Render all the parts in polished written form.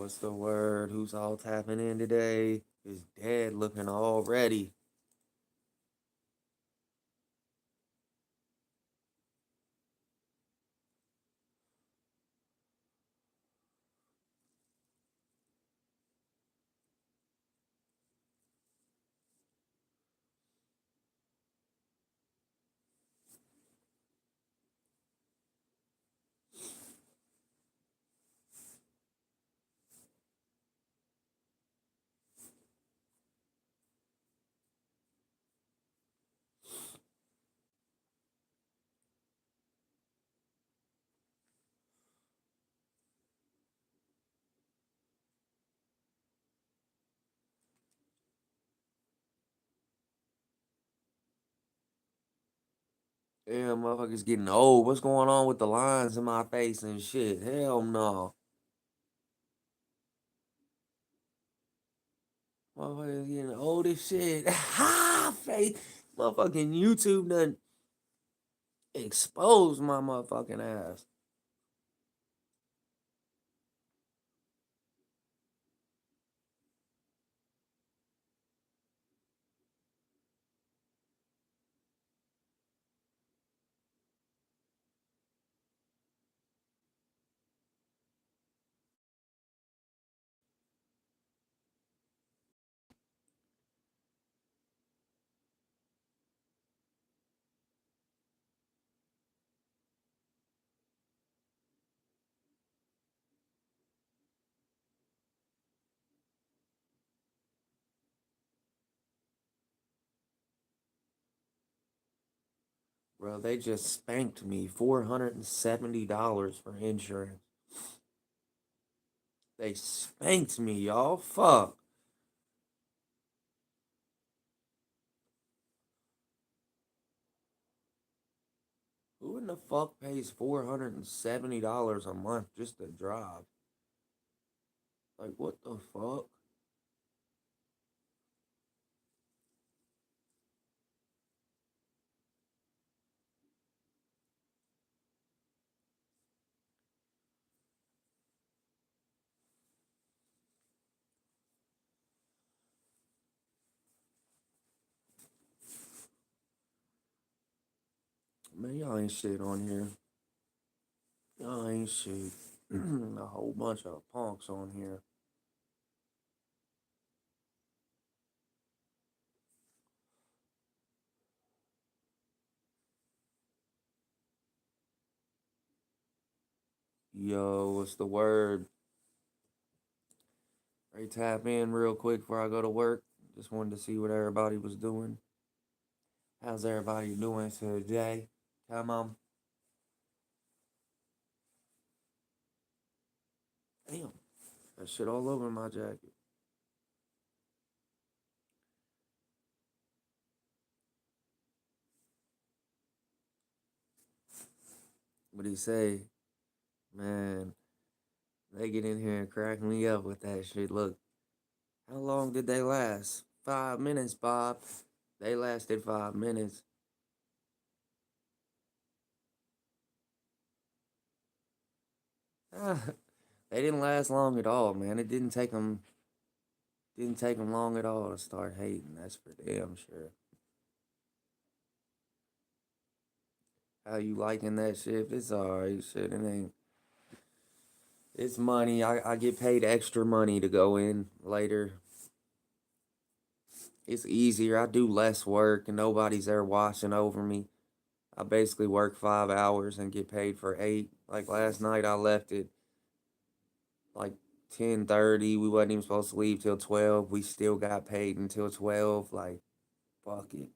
What's the word? Who's all tapping in today? Is dead looking already. Damn, motherfuckers getting old. What's going on with the lines in my face and shit? Hell no. Motherfuckers getting old as shit. Ha! Face. Motherfucking YouTube done exposed my motherfucking ass. Bro, they just spanked me $470 for insurance. They spanked me, y'all. Fuck. Who in the fuck pays $470 a month just to drive? Like, what the fuck? Man, y'all ain't shit on here. Y'all ain't shit. A whole bunch of punks on here. Yo, what's the word? Ready to tap in real quick before I go to work. Just wanted to see what everybody was doing. How's everybody doing today? Come on. Damn. That shit all over my jacket. What'd he say? Man, they get in here and crack me up with that shit. Look, how long did they last? 5 minutes, Bob. They lasted 5 minutes. They didn't last long at all, man. It didn't take them long at all to start hating. That's for damn sure. How you liking that shit? It's alright, shit. It ain't. It's money. I get paid extra money to go in later. It's easier. I do less work and nobody's there watching over me. I basically work 5 hours and get paid for 8. Like last night, I left at like 10:30. We wasn't even supposed to leave till 12. We still got paid until 12. Like, fuck it.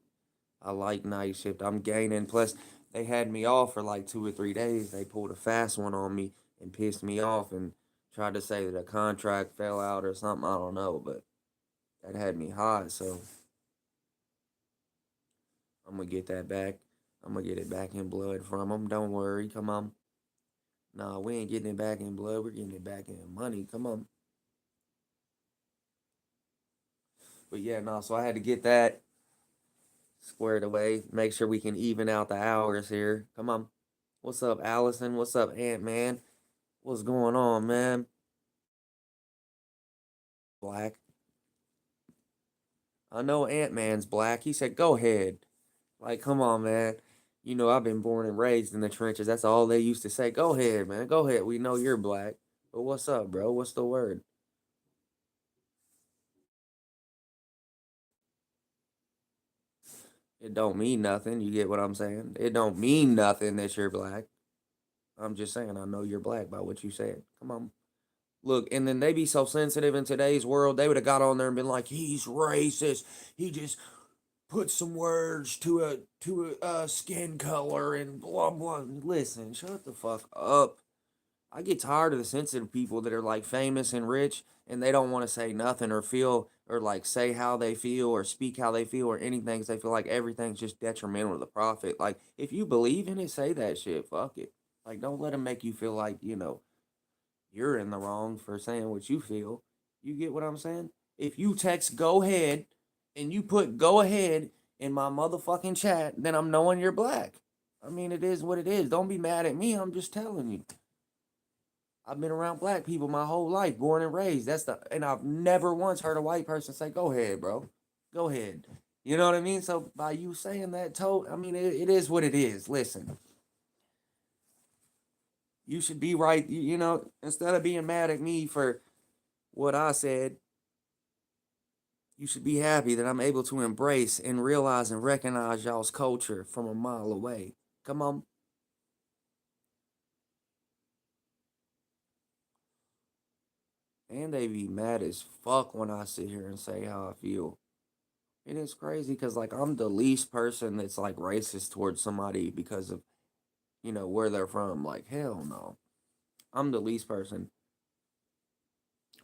I like night shift. I'm gaining. Plus, they had me off for like 2 or 3 days. They pulled a fast one on me and pissed me off and tried to say that a contract fell out or something. I don't know, but that had me hot. So I'm gonna get that back. I'm gonna get it back in blood from them. Don't worry. Come on. Nah, we ain't getting it back in blood. We're getting it back in money. Come on. But yeah, no. So I had to get that squared away. Make sure we can even out the hours here. Come on. What's up, Allison? What's up, Ant Man? What's going on, man? black. I know Ant-Man's black. He said, go ahead. Like, come on, man. You know, I've been born and raised in the trenches. That's all they used to say. Go ahead, man. Go ahead. We know you're black. But what's up, bro? What's the word? It don't mean nothing. You get what I'm saying? It don't mean nothing that you're black. I'm just saying I know you're black by what you said. Come on. Look, and then they be so sensitive in today's world, they would have got on there and been like, he's racist. He just put some words to a skin color and blah blah. Listen, shut the fuck up. I get tired of the sensitive people that are like famous and rich and they don't want to say nothing or feel or like say how they feel or speak how they feel or anything 'cause they feel like everything's just detrimental to the profit. Like if you believe in it, say that shit. Fuck it. Like don't let them make you feel like, you're in the wrong for saying what you feel. You get what I'm saying? If you text go ahead and you put go ahead in my motherfucking chat, then I'm knowing you're black. I mean, it is what it is. Don't be mad at me. I'm just telling you. I've been around black people my whole life, born and raised. And I've never once heard a white person say, "Go ahead, bro, go ahead." You know what I mean? So by you saying that, I mean it is what it is. Listen, you should be right. Instead of being mad at me for what I said, you should be happy that I'm able to embrace and realize and recognize y'all's culture from a mile away. Come on. And they be mad as fuck when I sit here and say how I feel. It is crazy because like I'm the least person that's like racist towards somebody because of where they're from. Like hell no, I'm the least person.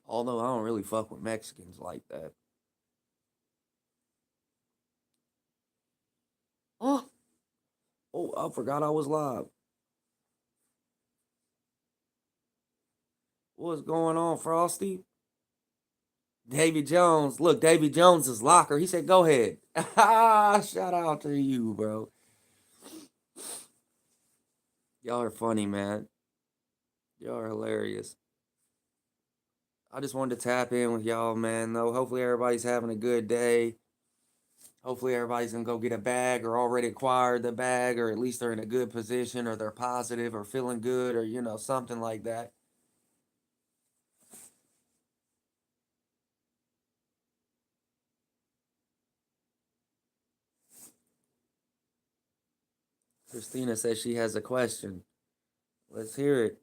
Although I don't really fuck with Mexicans like that. Oh, oh, I forgot I was live. What's going on, Frosty? David Jones. Look, David Jones's locker. He said, "Go ahead." Shout out to you, bro. Y'all are funny, man. Y'all are hilarious. I just wanted to tap in with y'all, man. Though, hopefully everybody's having a good day. Hopefully everybody's gonna go get a bag or already acquired the bag, or at least they're in a good position, or they're positive, or feeling good, or something like that. Christina says she has a question. Let's hear it.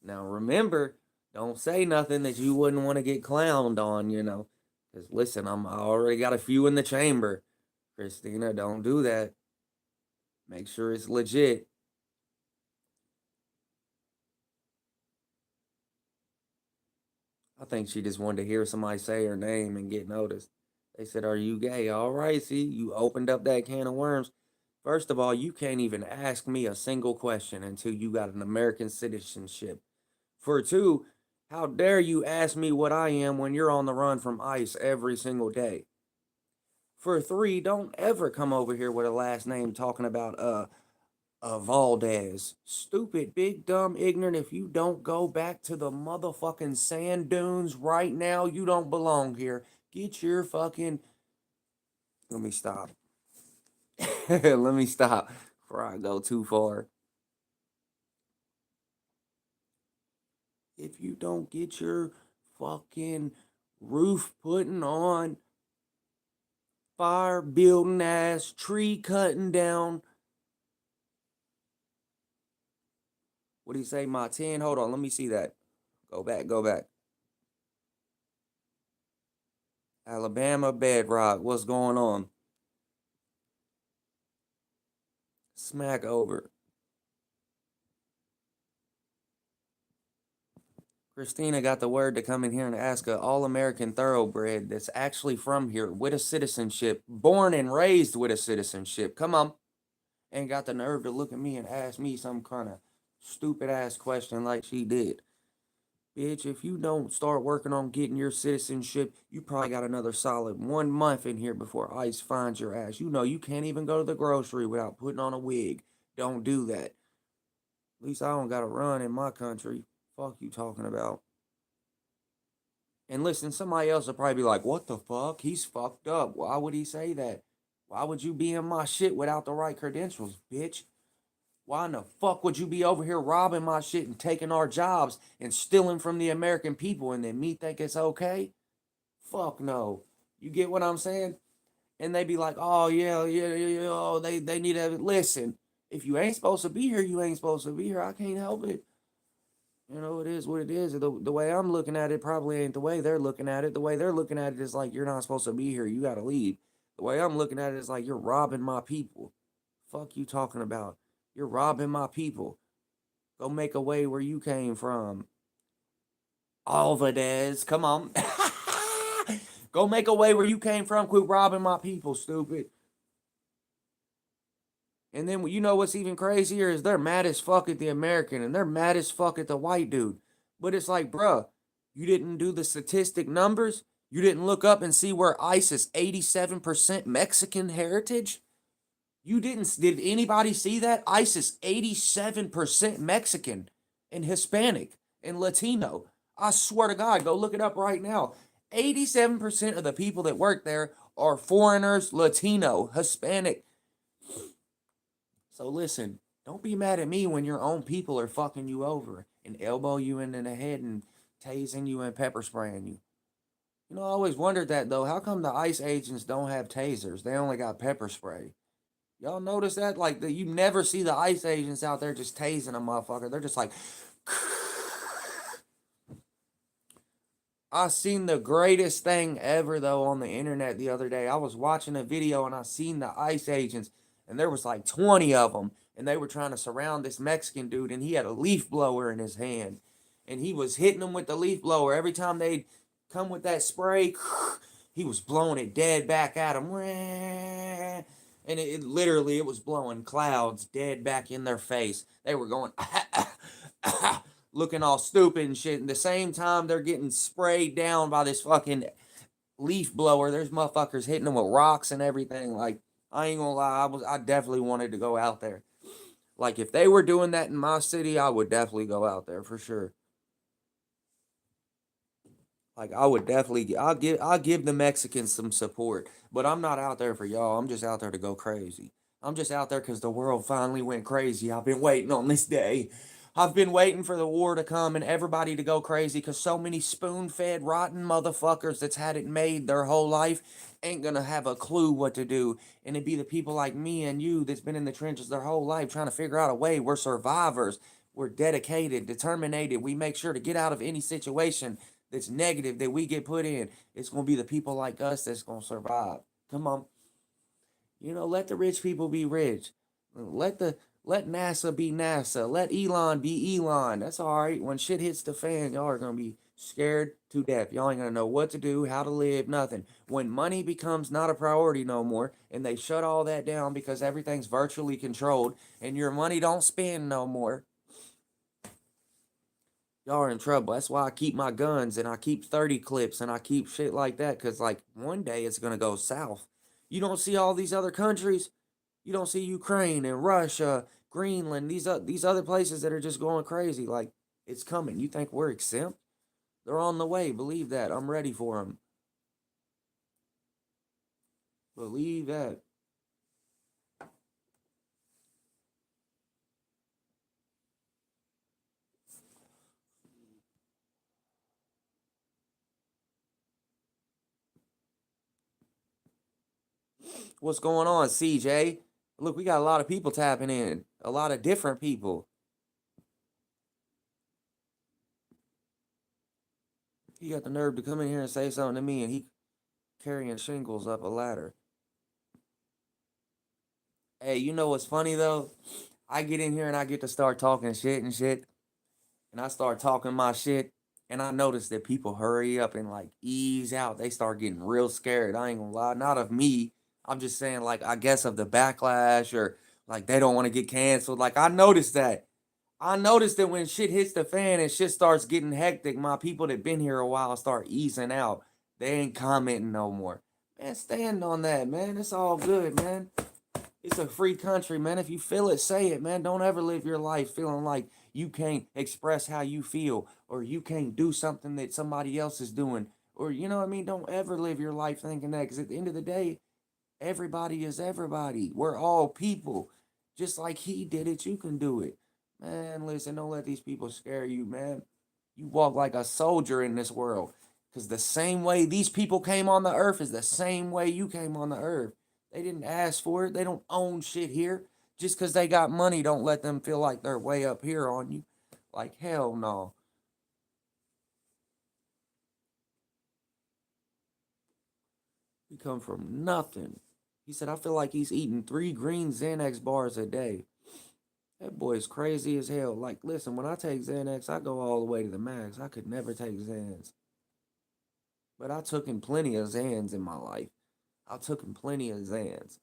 Now remember, don't say nothing that you wouldn't want to get clowned on. Because listen, I already got a few in the chamber. Christina, don't do that. Make sure it's legit. I think she just wanted to hear somebody say her name and get noticed. They said, "Are you gay?" All right, see, you opened up that can of worms. First of all, you can't even ask me a single question until you got an American citizenship. For two, how dare you ask me what I am when you're on the run from ICE every single day? For three, don't ever come over here with a last name talking about Valdez. Stupid, big, dumb, ignorant. If you don't go back to the motherfucking sand dunes right now, you don't belong here. Get your fucking. Let me stop. Let me stop before I go too far. If you don't get your fucking roof putting on, fire building ass, tree cutting down. What do you say, my 10? Hold on, let me see that. Go back, go back. Alabama bedrock. What's going on? Smack over. Christina got the word to come in here and ask a all-American thoroughbred that's actually from here with a citizenship, born and raised with a citizenship. Come on. And got the nerve to look at me and ask me some kind of stupid ass question like she did. Bitch, if you don't start working on getting your citizenship, you probably got another solid 1 month in here before ICE finds your ass. You know you can't even go to the grocery without putting on a wig. Don't do that. At least I don't gotta run in my country. Fuck you talking about. And listen, somebody else will probably be like, what the fuck? He's fucked up. Why would he say that? Why would you be in my shit without the right credentials, bitch? Why in the fuck would you be over here robbing my shit and taking our jobs and stealing from the American people and then me think it's okay? Fuck no. You get what I'm saying? And they be like, oh yeah, yeah, yeah, yeah. Oh, they need to listen. If you ain't supposed to be here, you ain't supposed to be here. I can't help it. You know, it is what it is. The way I'm looking at it probably ain't the way they're looking at it. The way they're looking at it is like you're not supposed to be here. You gotta leave. The way I'm looking at it is like you're robbing my people. Fuck you talking about. You're robbing my people. Go make a way where you came from. Alvarez, come on. Go make a way where you came from. Quit robbing my people, stupid. And then you know what's even crazier is they're mad as fuck at the American and they're mad as fuck at the white dude. But it's like, bruh, you didn't do the statistic numbers. You didn't look up and see where ICE is 87% Mexican heritage. You didn't. Did anybody see that? ICE is 87% Mexican and Hispanic and Latino. I swear to God, go look it up right now. 87% of the people that work there are foreigners, Latino, Hispanic. So listen, don't be mad at me when your own people are fucking you over and elbow you in the head and tasing you and pepper spraying you. You know, I always wondered that though. How come the ICE agents don't have tasers? They only got pepper spray. Y'all notice that? Like, you never see the ICE agents out there just tasing a motherfucker. They're just like, I seen the greatest thing ever though on the internet the other day. I was watching a video and I seen the ICE agents and there was like 20 of them and they were trying to surround this Mexican dude and he had a leaf blower in his hand and he was hitting them with the leaf blower. Every time they'd come with that spray, he was blowing it dead back at them. And it literally, it was blowing clouds dead back in their face. They were going, looking all stupid and shit. And the same time they're getting sprayed down by this fucking leaf blower, there's motherfuckers hitting them with rocks and everything. Like, I ain't gonna lie, I definitely wanted to go out there. Like, if they were doing that in my city, I would definitely go out there for sure. Like, I would definitely, I'll give the Mexicans some support, but I'm not out there for y'all. I'm just out there to go crazy. I'm just out there because the world finally went crazy. I've been waiting on this day. I've been waiting for the war to come and everybody to go crazy because so many spoon-fed, rotten motherfuckers that's had it made their whole life ain't gonna have a clue what to do. And it'd be the people like me and you that's been in the trenches their whole life trying to figure out a way. We're survivors. We're dedicated, determined. We make sure to get out of any situation that's negative that we get put in. It's gonna be the people like us that's gonna survive. Come on. You know, let the rich people be rich. Let NASA be NASA. Let Elon be Elon. That's all right. When shit hits the fan, y'all are gonna be scared to death. Y'all ain't gonna know what to do, how to live, nothing. When money becomes not a priority no more, and they shut all that down because everything's virtually controlled, and your money don't spend no more, y'all are in trouble. That's why I keep my guns and I keep 30 clips and I keep shit like that. Cause like one day it's gonna go south. You don't see all these other countries. You don't see Ukraine and Russia, Greenland, these other places that are just going crazy. Like it's coming. You think we're exempt? They're on the way. Believe that. I'm ready for them. Believe that. What's going on, CJ? Look, we got a lot of people tapping in. A lot of different people. He got the nerve to come in here and say something to me, and he carrying shingles up a ladder. Hey, you know what's funny though? I get in here and I get to start talking shit and shit, and I start talking my shit, and I notice that people hurry up and like ease out. They start getting real scared. I ain't gonna lie, not of me. I'm just saying, like, I guess of the backlash or like they don't want to get canceled. Like, I noticed that. I noticed that when shit hits the fan and shit starts getting hectic, my people that been here a while start easing out. They ain't commenting no more. Man, stand on that, man. It's all good, man. It's a free country, man. If you feel it, say it, man. Don't ever live your life feeling like you can't express how you feel or you can't do something that somebody else is doing. Or, you know what I mean? Don't ever live your life thinking that because at the end of the day, everybody is everybody. We're all people. Just like he did it, you can do it. Man, listen, don't let these people scare you, man. You walk like a soldier in this world. Because the same way these people came on the earth is the same way you came on the earth. They didn't ask for it. They don't own shit here. Just because they got money, don't let them feel like they're way up here on you. Like, hell no. We come from nothing. He said, I feel like he's eating 3 green Xanax bars a day. That boy's crazy as hell. Like, listen, when I take Xanax, I go all the way to the max. I could never take Xans. But I took in plenty of Xans in my life. I took in plenty of Xans.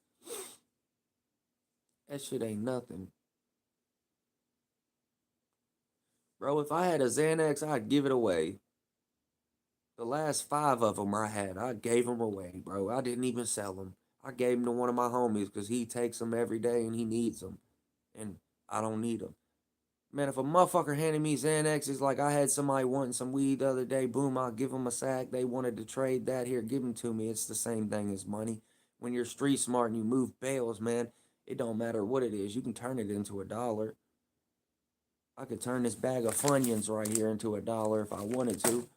That shit ain't nothing. Bro, if I had a Xanax, I'd give it away. The last 5 of them I had, I gave them away, bro. I didn't even sell them. I gave them to one of my homies because he takes them every day and he needs them. And I don't need them. Man, if a motherfucker handed me Xanax, it's like I had somebody wanting some weed the other day. Boom, I'll give them a sack. They wanted to trade that. Here, give them to me. It's the same thing as money. When you're street smart and you move bales, man, it don't matter what it is. You can turn it into $1. I could turn this bag of Funyuns right here into $1 if I wanted to.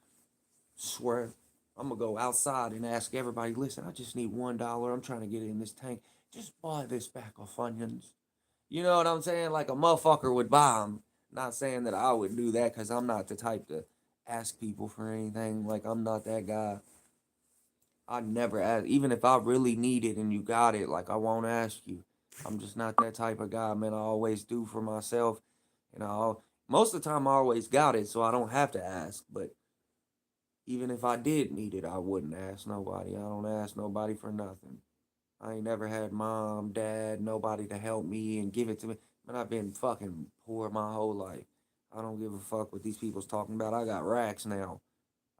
Swear. I'm gonna go outside and ask everybody, listen, I just need $1. I'm trying to get it in this tank. Just buy this bag of Funyuns. You know what I'm saying? Like a motherfucker would buy them. Not saying that I would do that because I'm not the type to ask people for anything. Like, I'm not that guy. I never ask. Even if I really need it and you got it, like, I won't ask you. I'm just not that type of guy, man. I always do for myself. And most of the time, I always got it, so I don't have to ask. But even if I did need it, I wouldn't ask nobody. I don't ask nobody for nothing. I ain't never had mom, dad, nobody to help me and give it to me. Man, I've been fucking poor my whole life. I don't give a fuck what these people's talking about. I got racks now.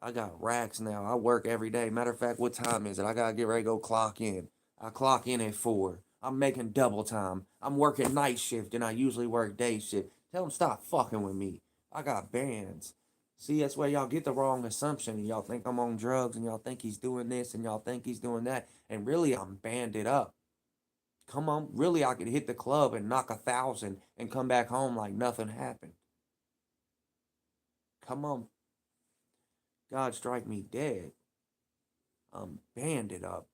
I got racks now. I work every day. Matter of fact, what time is it? I gotta get ready to go clock in. I clock in at 4. I'm making double time. I'm working night shift and I usually work day shift. Tell them stop fucking with me. I got bands. See, that's where y'all get the wrong assumption. And y'all think I'm on drugs and y'all think he's doing this and y'all think he's doing that. And really, I'm banded up. Come on, really, I could hit the club and knock 1,000 and come back home like nothing happened. Come on, God strike me dead. I'm banded up.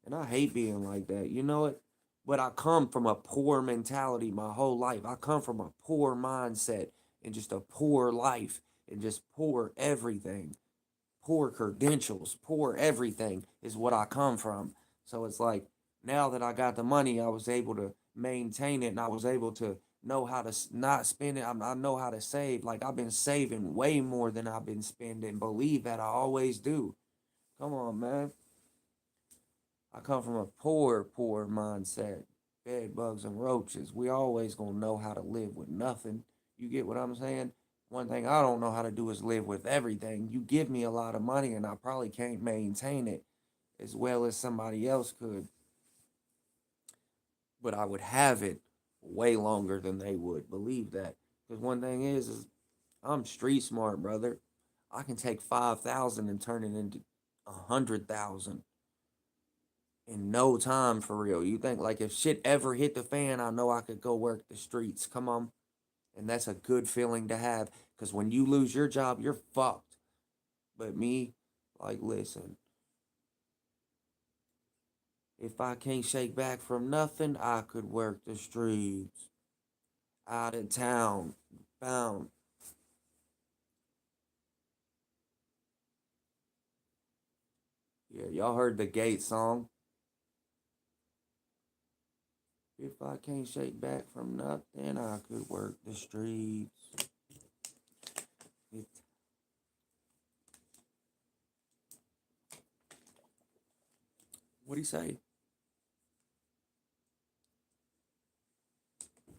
And I hate being like that. You know it? But I come from a poor mentality my whole life. I come from a poor mindset and just a poor life and just poor everything. Poor credentials, poor everything is what I come from. So it's like now that I got the money, I was able to maintain it and I was able to know how to not spend it. I know how to save. Like I've been saving way more than I've been spending. Believe that I always do. Come on, man. I come from a poor mindset. Bed bugs and roaches. We always gonna know how to live with nothing. You get what I'm saying? One thing I don't know how to do is live with everything. You give me a lot of money and I probably can't maintain it as well as somebody else could, but I would have it way longer than they would. Believe that. Because one thing is I'm street smart, brother. I can take 5,000 and turn it into 100,000 in no time for real. You think like if shit ever hit the fan, I know I could go work the streets. Come on. And that's a good feeling to have because when you lose your job, you're fucked. But me, like, listen, if I can't shake back from nothing, I could work the streets. Out of town, bound. Yeah, y'all heard the Gate song. If I can't shake back from nothing, I could work the streets. It, what'd he say?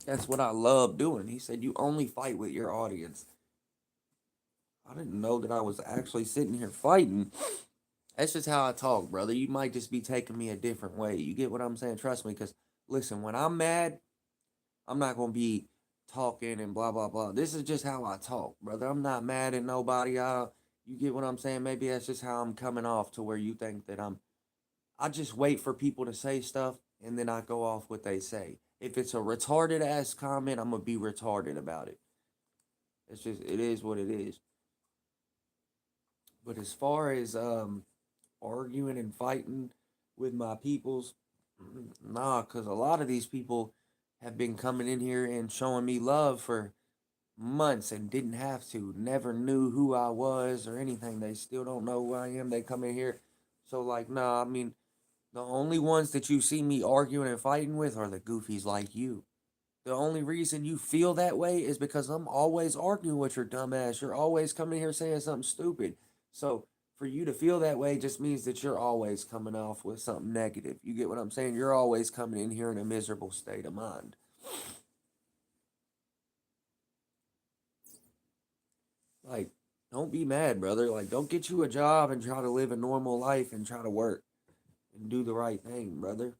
That's what I love doing. He said, you only fight with your audience. I didn't know that I was actually sitting here fighting. That's just how I talk, brother. You might just be taking me a different way. You get what I'm saying? Trust me, because Listen, when I'm mad, I'm not gonna be talking and blah blah blah. This is just how I talk, brother. I'm not mad at nobody. You get what I'm saying? Maybe that's just how I'm coming off to where you think that I'm. I just wait for people to say stuff and then I go off what they say. If it's a retarded ass comment, I'm gonna be retarded about it. It's just it is what it is. But as far as arguing and fighting with my peoples, nah, cause a lot of these people have been coming in here and showing me love for months and didn't have to, never knew who I was or anything. They still don't know who I am. They come in here. So like, nah, I mean, the only ones that you see me arguing and fighting with are the goofies like you. The only reason you feel that way is because I'm always arguing with your dumb ass. You're always coming here saying something stupid. So for you to feel that way just means that you're always coming off with something negative. You get what I'm saying? You're always coming in here in a miserable state of mind. Like, don't be mad, brother. Like, don't get you a job and try to live a normal life and try to work and do the right thing, brother.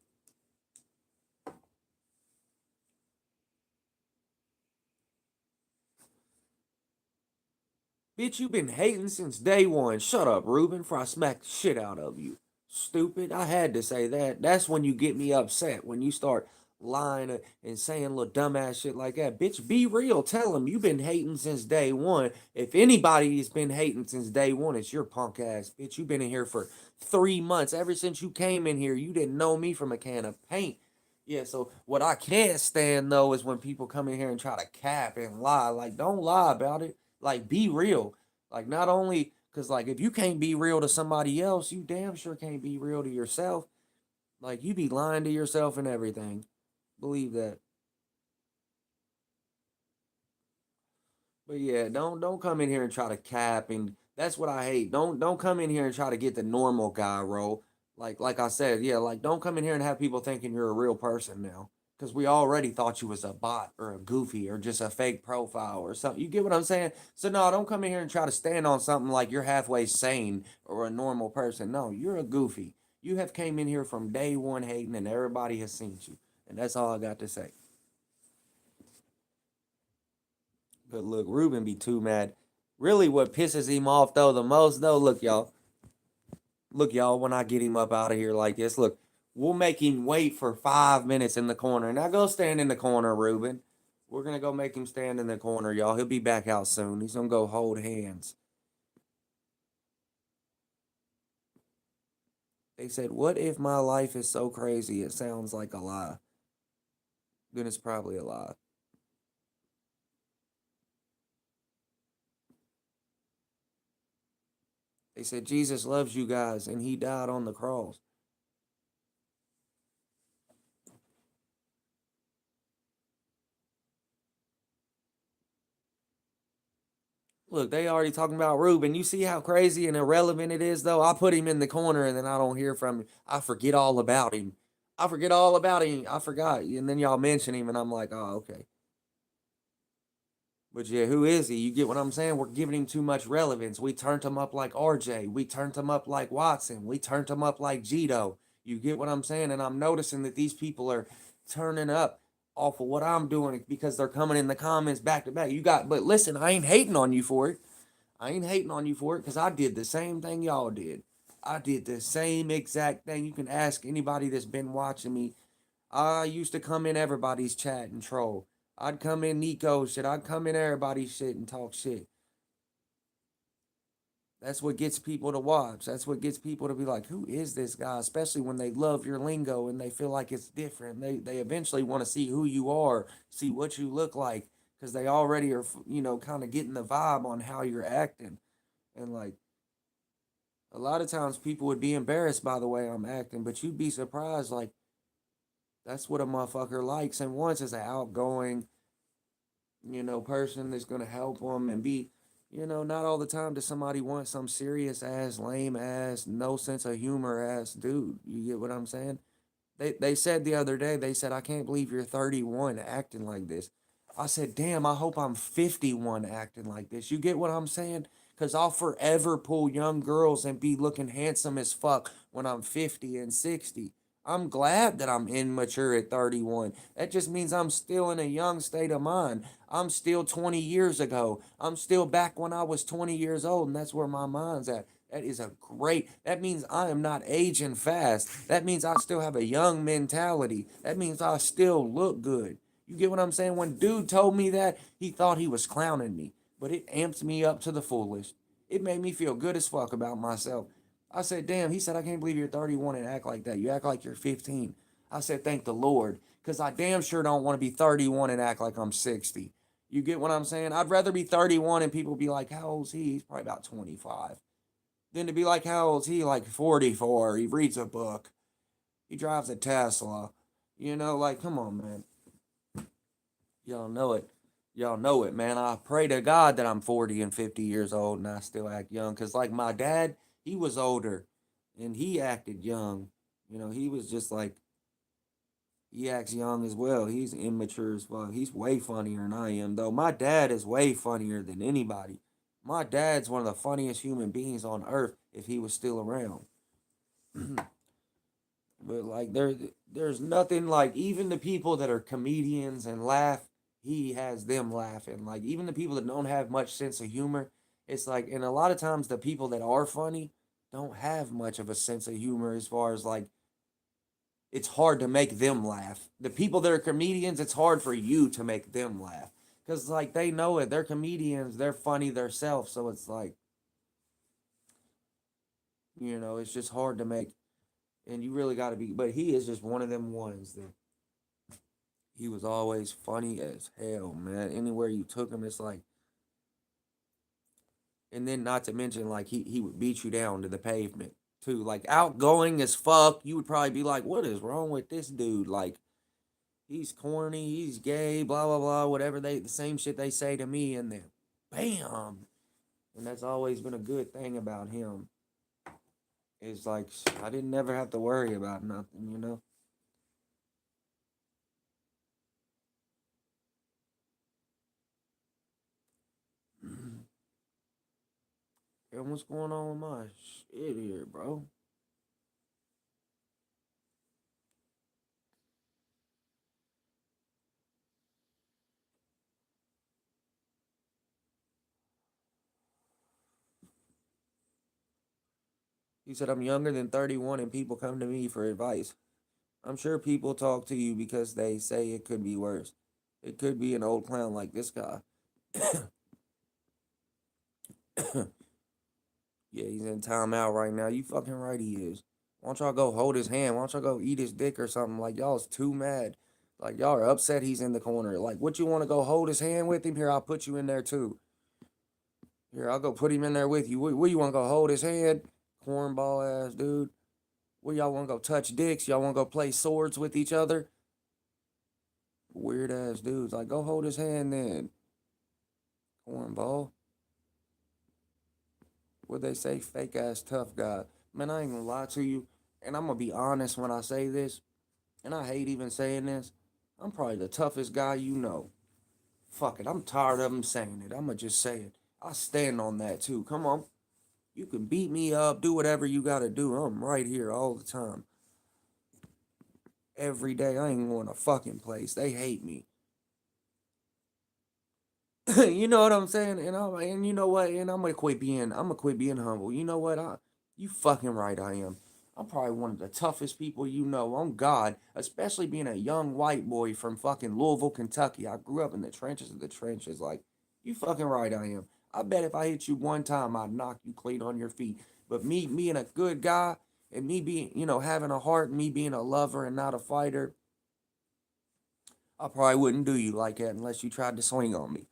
Bitch, you been hating since day one. Shut up, Ruben, for I smack the shit out of you. Stupid. I had to say that. That's when you get me upset. When you start lying and saying little dumbass shit like that. Bitch, be real. Tell him you been hating since day one. If anybody's been hating since day one, it's your punk ass. Bitch, you been in here for 3 months. Ever since you came in here, you didn't know me from a can of paint. Yeah, so what I can't stand though is when people come in here and try to cap and lie. Like, don't lie about it. Like, be real. Like, not only because, like, if you can't be real to somebody else, you damn sure can't be real to yourself. Like, you be lying to yourself and everything. Believe that. But yeah, don't come in here and try to cap, and that's what I hate. Don't come in here and try to get the normal guy role. Like I said, yeah, like don't come in here and have people thinking you're a real person now. Cause we already thought you was a bot or a goofy or just a fake profile or something. You get what I'm saying? So no, don't come in here and try to stand on something like you're halfway sane or a normal person. No, you're a goofy. You have came in here from day one hating and everybody has seen you. And that's all I got to say. But look, Ruben be too mad. Really, what pisses him off though the most though, look y'all, when I get him up out of here like this, look, we'll make him wait for 5 minutes in the corner. Now go stand in the corner, Ruben. We're gonna go make him stand in the corner, y'all. He'll be back out soon. He's gonna go hold hands. They said, "What if my life is so crazy it sounds like a lie?" Then it's probably a lie. They said Jesus loves you guys and he died on the cross. Look, they already talking about Ruben. You see how crazy and irrelevant it is, though? I put him in the corner and then I don't hear from him. I forget all about him. I forget all about him. I forgot. And then y'all mention him and I'm like, oh, okay. But yeah, who is he? You get what I'm saying? We're giving him too much relevance. We turned him up like RJ. We turned him up like Watson. We turned him up like Gito. You get what I'm saying? And I'm noticing that these people are turning up off of what I'm doing because they're coming in the comments back to back. But listen, I ain't hating on you for it. I ain't hating on you for it because I did the same thing y'all did. I did the same exact thing. You can ask anybody that's been watching me. I used to come in everybody's chat and troll. I'd come in Nico shit. I'd come in everybody's shit and talk shit. That's what gets people to watch. That's what gets people to be like, who is this guy? Especially when they love your lingo and they feel like it's different. They eventually want to see who you are, see what you look like, because they already are, kind of getting the vibe on how you're acting. And like a lot of times people would be embarrassed by the way I'm acting, but you'd be surprised, like, that's what a motherfucker likes and wants is an outgoing, person that's gonna help them and be, not all the time does somebody want some serious ass, lame ass, no sense of humor ass dude. You get what I'm saying? They said the other day, they said, I can't believe you're 31 acting like this. I said, damn, I hope I'm 51 acting like this. You get what I'm saying? Because I'll forever pull young girls and be looking handsome as fuck when I'm 50 and 60. I'm glad that I'm immature at 31. That just means I'm still in a young state of mind. I'm still 20 years ago. I'm still back when I was 20 years old, and that's where my mind's at. That is a great, that means I am not aging fast. That means I still have a young mentality. That means I still look good. You get what I'm saying? When dude told me that, he thought he was clowning me, but it amped me up to the fullest. It made me feel good as fuck about myself. I said, damn, he said, I can't believe you're 31 and act like that. You act like you're 15. I said, thank the Lord, because I damn sure don't want to be 31 and act like I'm 60. You get what I'm saying? I'd rather be 31 and people be like, how old's he? He's probably about 25. Than to be like, how old's he? Like 44. He reads a book. He drives a Tesla. You know, like, come on, man. Y'all know it. Y'all know it, man. I pray to God that I'm 40 and 50 years old and I still act young. Because, like, my dad, he was older and he acted young. You know, he was just like, he acts young as well. He's immature as well. He's way funnier than I am, though. My dad is way funnier than anybody. My dad's one of the funniest human beings on earth if he was still around. But like there's nothing like even the people that are comedians and laugh, he has them laughing. Like even the people that don't have much sense of humor, it's like and a lot of times the people that are funny don't have much of a sense of humor as far as like it's hard to make them laugh. The people that are comedians, it's hard for you to make them laugh. Cause like they know it. They're comedians, they're funny themselves. So it's like, it's just hard to make and you really gotta be but he is just one of them ones that he was always funny as hell, man. Anywhere you took him, it's like, and then not to mention, like, he would beat you down to the pavement, too. Like, outgoing as fuck. You would probably be like, what is wrong with this dude? Like, he's corny, he's gay, blah, blah, blah, whatever the same shit they say to me, and then bam. And that's always been a good thing about him. It's like, I didn't never have to worry about nothing, you know? And what's going on with my shit here, bro? He said, I'm younger than 31 and people come to me for advice. I'm sure people talk to you because they say it could be worse. It could be an old clown like this guy. Yeah, he's in timeout right now. You fucking right he is. Why don't y'all go hold his hand? Why don't y'all go eat his dick or something? Like y'all's too mad. Like y'all are upset he's in the corner. Like what you want to go hold his hand with him? Here, I'll put you in there too. Here, I'll go put him in there with you. Where you want to go hold his hand? Cornball ass dude. Where y'all want to go touch dicks? Y'all want to go play swords with each other? Weird ass dudes. Like go hold his hand then. Cornball. What they say, fake ass tough guy. Man, I ain't gonna lie to you, and I'm gonna be honest when I say this, and I hate even saying this. I'm probably the toughest guy you know. Fuck it, I'm tired of them saying it. I'm gonna just say it. I stand on that too. Come on, you can beat me up, do whatever you gotta do. I'm right here all the time, every day. I ain't going to fucking place. They hate me. You know what I'm saying? And you know what? And I'm gonna quit being humble. You know what? You fucking right I am. I'm probably one of the toughest people you know on God, especially being a young white boy from fucking Louisville, Kentucky. I grew up in the trenches of the trenches. Like, you fucking right I am. I bet if I hit you one time, I'd knock you clean on your feet. But me being a good guy and me being, having a heart, and me being a lover and not a fighter, I probably wouldn't do you like that unless you tried to swing on me.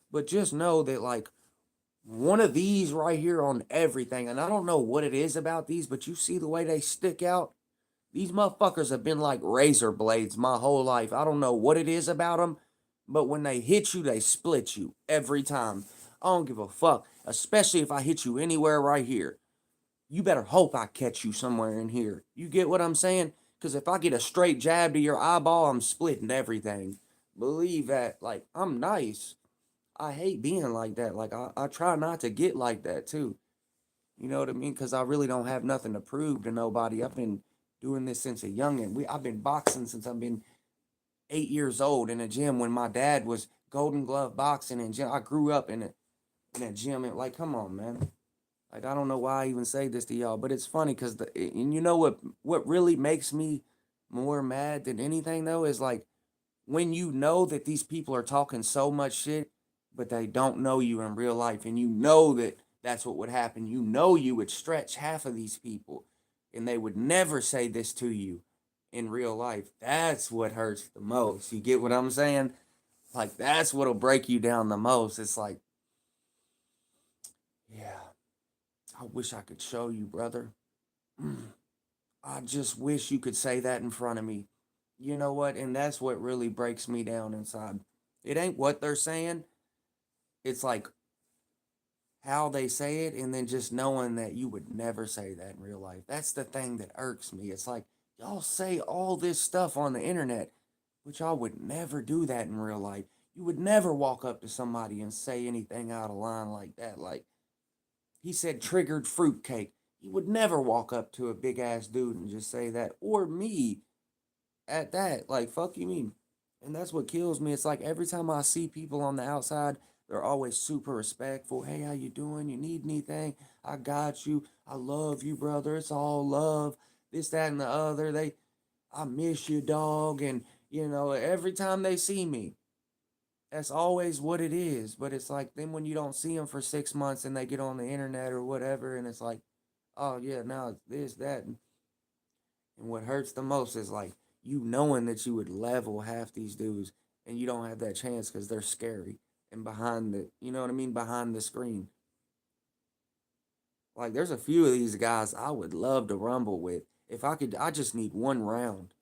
But just know that like one of these right here on everything, and I don't know what it is about these, but you see the way they stick out. These motherfuckers have been like razor blades my whole life. I don't know what it is about them, but when they hit you, they split you every time. I don't give a fuck, especially if I hit you anywhere right here. You better hope I catch you somewhere in here. You get what I'm saying? Because if I get a straight jab to your eyeball, I'm splitting everything. Believe that. Like, I'm nice. I hate being like that. Like I try not to get like that too. You know what I mean? Because I really don't have nothing to prove to nobody. I've been doing this since a youngin'. I've been boxing since I've been 8 years old in a gym when my dad was Golden Glove boxing in gym. I grew up in a gym. And like, come on, man. Like, I don't know why I even say this to y'all, but it's funny because and you know what really makes me more mad than anything though is like when you know that these people are talking so much shit, but they don't know you in real life, and you know that that's what would happen. You know you would stretch half of these people, and they would never say this to you in real life. That's what hurts the most. You get what I'm saying? Like that's what'll break you down the most. It's like, yeah, I wish I could show you, brother. I just wish you could say that in front of me. You know what? And that's what really breaks me down inside. It ain't what they're saying. It's like how they say it, and then just knowing that you would never say that in real life. That's the thing that irks me. It's like y'all say all this stuff on the internet, but y'all would never do that in real life. You would never walk up to somebody and say anything out of line like that. Like he said triggered fruitcake. You would never walk up to a big ass dude and just say that. Or me at that. Like, fuck you mean? And that's what kills me. It's like every time I see people on the outside, they're always super respectful. Hey, how you doing? You need anything? I got you. I love you, brother. It's all love. This, that, and the other. I miss you, dog. And, every time they see me, that's always what it is. But it's like then when you don't see them for 6 months and they get on the internet or whatever, and it's like, oh yeah, now it's this, that, and what hurts the most is like you knowing that you would level half these dudes and you don't have that chance because they're scary and behind the, you know what I mean, behind the screen. Like there's a few of these guys I would love to rumble with. If I could, I just need one round.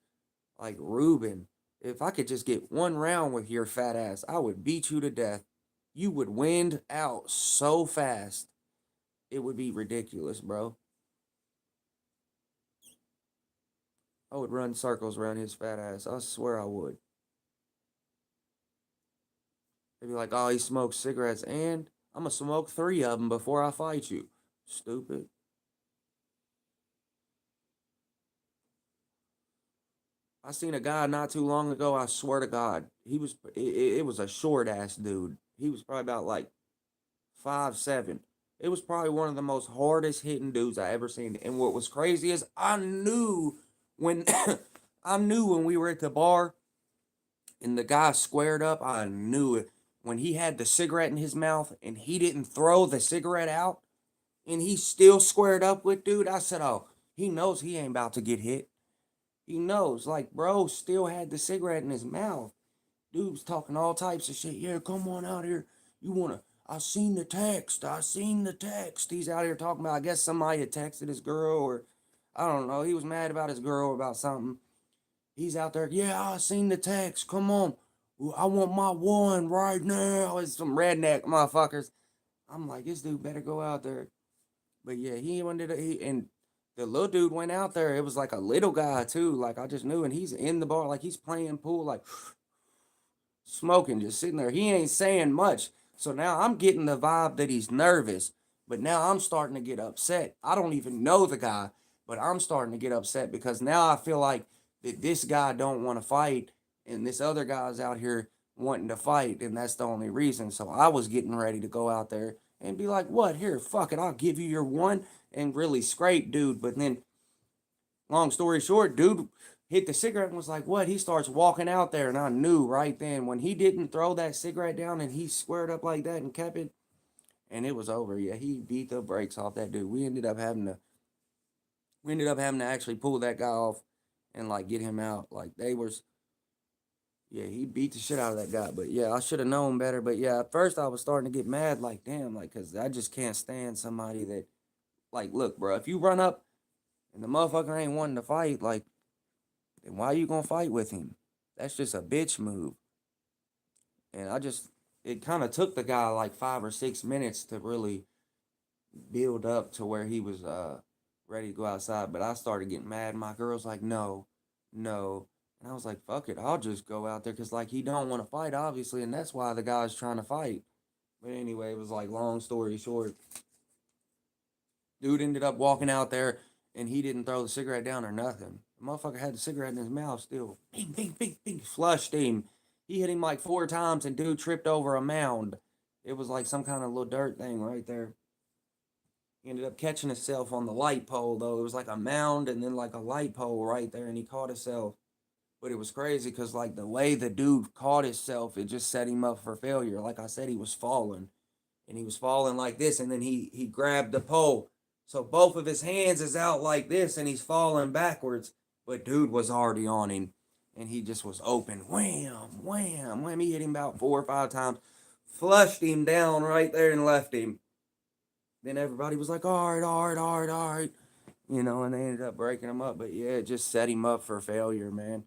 Like Ruben, if I could just get one round with your fat ass, I would beat you to death. You would wind out so fast. It would be ridiculous, bro. I would run circles around his fat ass. I swear I would. They'd be like, oh, he smokes cigarettes, and I'm gonna smoke three of them before I fight you. Stupid. I seen a guy not too long ago. I swear to God, it was a short ass dude. He was probably about like 5'7". It was probably one of the most hardest hitting dudes I ever seen. And what was crazy is I knew when I knew when we were at the bar and the guy squared up. I knew it when he had the cigarette in his mouth and he didn't throw the cigarette out and he still squared up with dude. I said, oh, he knows he ain't about to get hit. He knows, like, bro still had the cigarette in his mouth. Dude was talking all types of shit. Yeah, come on out here. You wanna? I seen the text. I seen the text. He's out here talking about. I guess somebody had texted his girl, or I don't know. He was mad about his girl or about something. He's out there. Yeah, I seen the text. Come on. I want my one right now. It's some redneck motherfuckers. I'm like, this dude better go out there. But yeah, he wanted to. And the little dude went out there. It was like a little guy too. Like I just knew, and he's in the bar, like he's playing pool, like smoking, just sitting there. He ain't saying much. So now I'm getting the vibe that he's nervous, but now I'm starting to get upset. I don't even know the guy, but I'm starting to get upset because now I feel like that this guy don't want to fight and this other guy's out here wanting to fight, and that's the only reason. So I was getting ready to go out there and be like, what, here, fuck it, I'll give you your one, and really scrape dude. But then long story short, dude hit the cigarette and was like, what? He starts walking out there, and I knew right then when he didn't throw that cigarette down and he squared up like that and kept it, and it was over. Yeah, he beat the brakes off that dude. We ended up having to actually pull that guy off and like get him out. Like they was yeah, he beat the shit out of that guy. But yeah, I should have known better. But yeah, at first I was starting to get mad, like, damn, like, cause I just can't stand somebody that like, look, bro, if you run up and the motherfucker ain't wanting to fight, like, then why you gonna fight with him? That's just a bitch move. And it kind of took the guy like 5 or 6 minutes to really build up to where he was ready to go outside. But I started getting mad. My girl's like, no, no. And I was like, fuck it, I'll just go out there because like he don't want to fight, obviously, and that's why the guy's trying to fight. But anyway, it was like long story short, dude ended up walking out there and he didn't throw the cigarette down or nothing. The motherfucker had the cigarette in his mouth still. Bing, bing, bing, bing. Flushed him. He hit him like 4 times and dude tripped over a mound. It was like some kind of little dirt thing right there. He ended up catching himself on the light pole though. It was like a mound and then like a light pole right there, and he caught himself. But it was crazy because like the way the dude caught himself, it just set him up for failure. Like I said, he was falling, and he was falling like this, and then he grabbed the pole. So both of his hands is out like this, and he's falling backwards. But dude was already on him, and he just was open. Wham, wham, wham. He hit him about 4 or 5 times, flushed him down right there, and left him. Then everybody was like, all right, all right, all right, all right. You know, and they ended up breaking him up. But yeah, it just set him up for failure, man.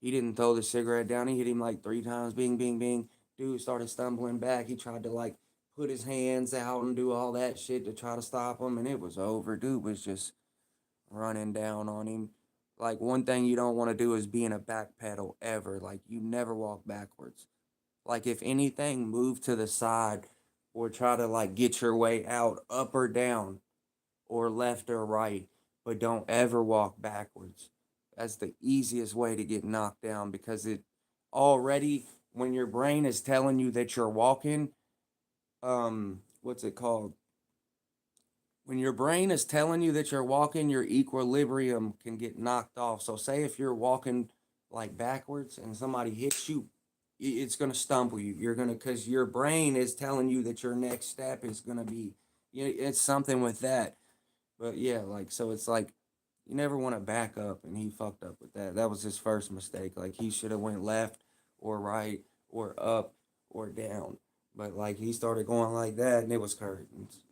He didn't throw the cigarette down. He hit him like 3 times. Bing, bing, bing. Dude started stumbling back. He tried to like put his hands out and do all that shit to try to stop him, and it was over. Dude was just running down on him. Like, one thing you don't want to do is be in a back pedal ever. Like, you never walk backwards. Like, if anything, move to the side or try to like get your way out, up or down, or left or right, but don't ever walk backwards. That's the easiest way to get knocked down because it already, when your brain is telling you that you're walking, what's it called? When your brain is telling you that you're walking, your equilibrium can get knocked off. So say if you're walking like backwards and somebody hits you, it's gonna stumble you. You're gonna, cause your brain is telling you that your next step is gonna be, it's something with that. But yeah, like, so it's like you never want to back up, and he fucked up with that. That was his first mistake. Like, he should have went left or right or up or down. But like, he started going like that, and it was curtains.